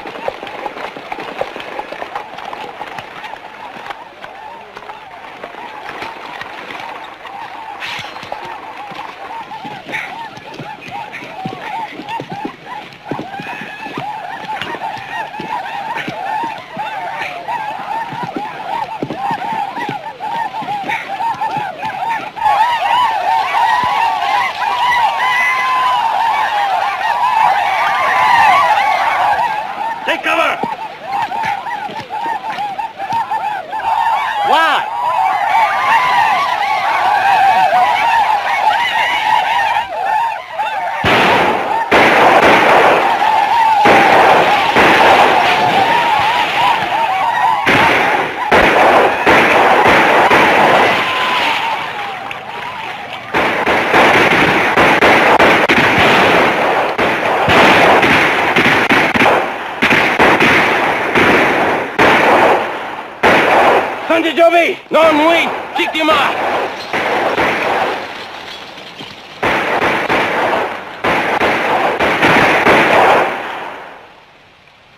Non, oui, chiquima.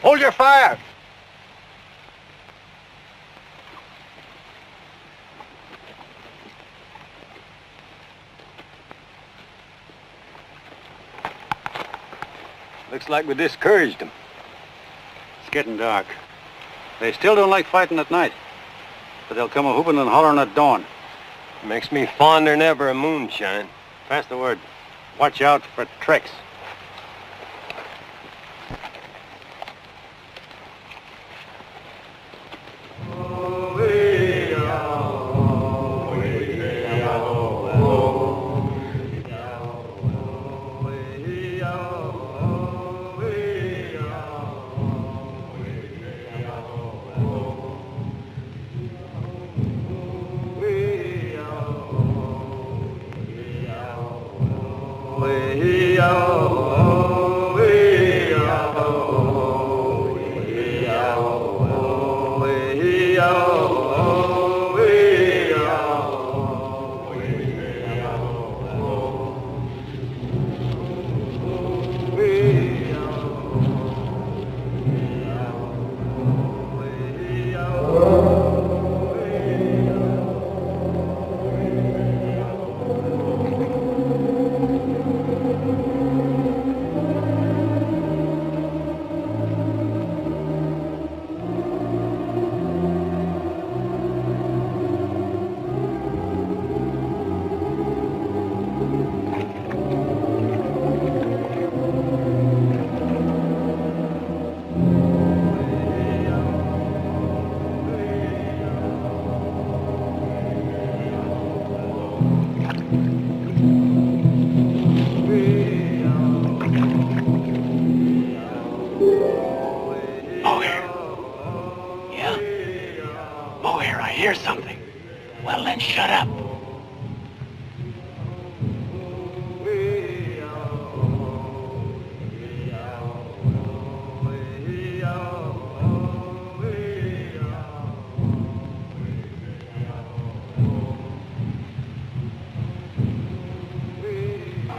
Hold your fire. Looks like we discouraged them. It's getting dark. They still don't like fighting at night. But they'll come a-whooping and hollering at dawn. Makes me fonder than ever of moonshine. Pass the word. Watch out for tricks.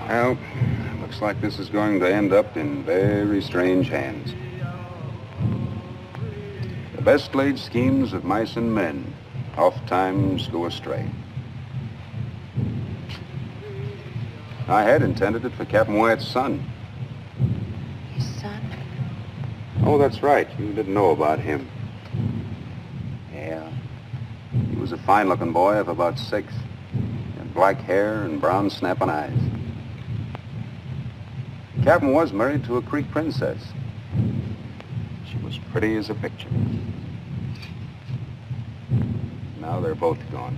Well, looks like this is going to end up in very strange hands. The best laid schemes of mice and men oftentimes go astray. I had intended it for Captain Wyatt's son. His son? Oh, that's right. You didn't know about him. Yeah. He was a fine-looking boy of about 6. He had black hair and brown snapping eyes. Captain was married to a Creek princess. She was pretty as a picture. Now they're both gone.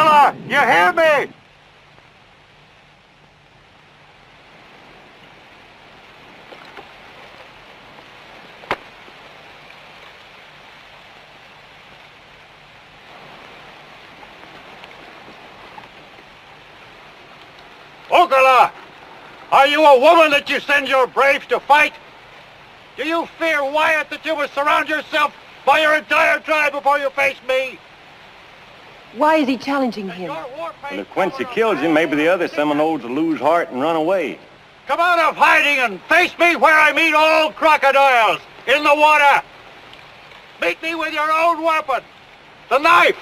Ocala, you hear me? Ocala, are you a woman that you send your braves to fight? Do you fear, Wyatt, that you will surround yourself by your entire tribe before you face me? Why is he challenging him? And if Quincy kills him, maybe the other Seminoles will lose heart and run away. Come out of hiding and face me where I meet all crocodiles, in the water. Meet me with your own weapon, the knife.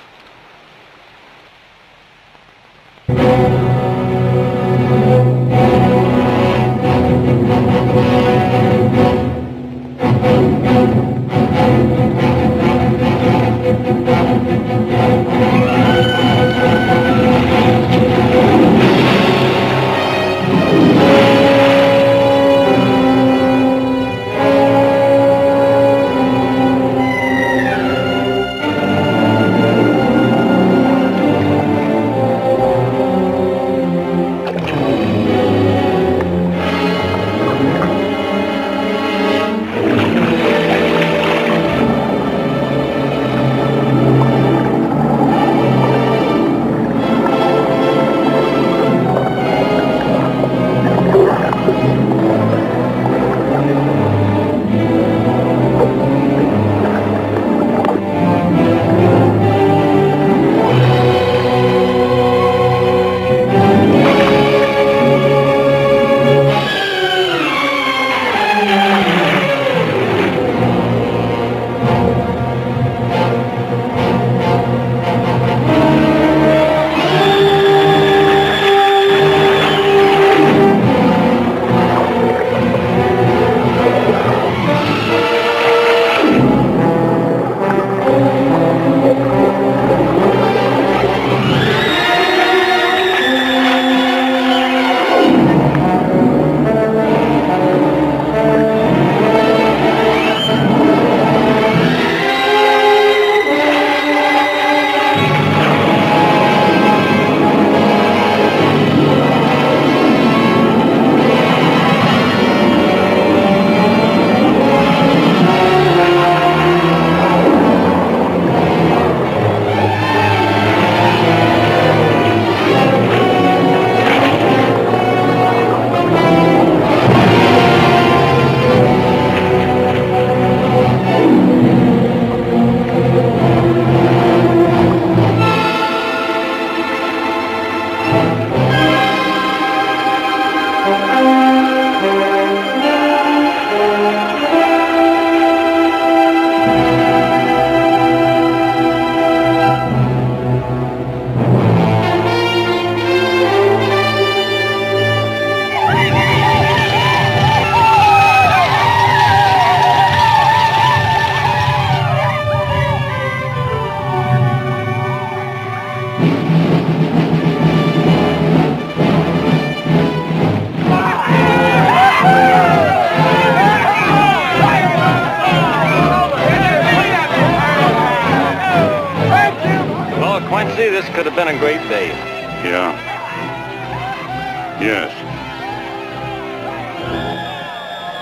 This could have been a great day. Yeah. Yes.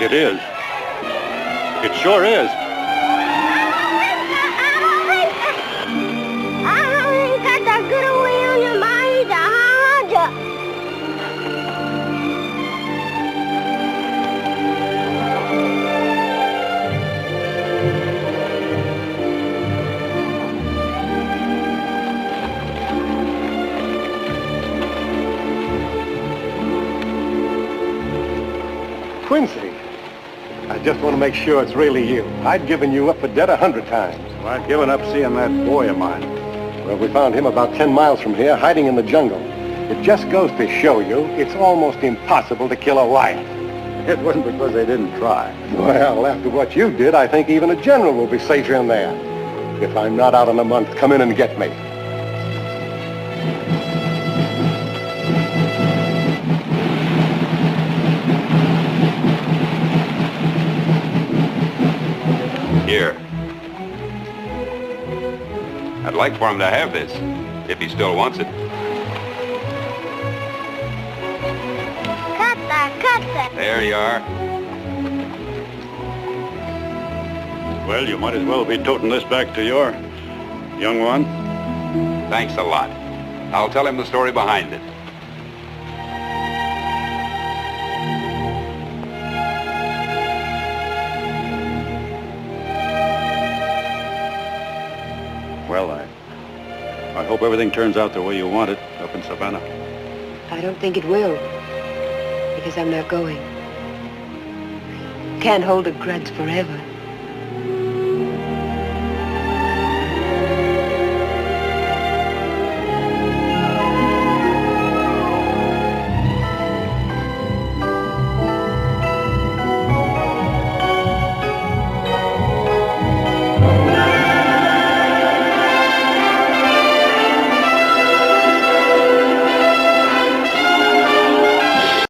It is. It sure is. Quincy, I just want to make sure it's really you. I'd given you up for dead 100 times. Well, I'd given up seeing that boy of mine. Well, we found him about 10 miles from here, hiding in the jungle. It just goes to show you it's almost impossible to kill a Wyatt. It wasn't because they didn't try. Well, after what you did, I think even a general will be safer in there. If I'm not out in a month, come in and get me. Here. I'd like for him to have this. if he still wants it. Kata. There you are. Well, you might as well be toting this back to your young one. Thanks a lot. I'll tell him the story behind it. Well, I hope everything turns out the way you want it up in Savannah. I don't think it will, because I'm not going. Can't hold a grudge forever.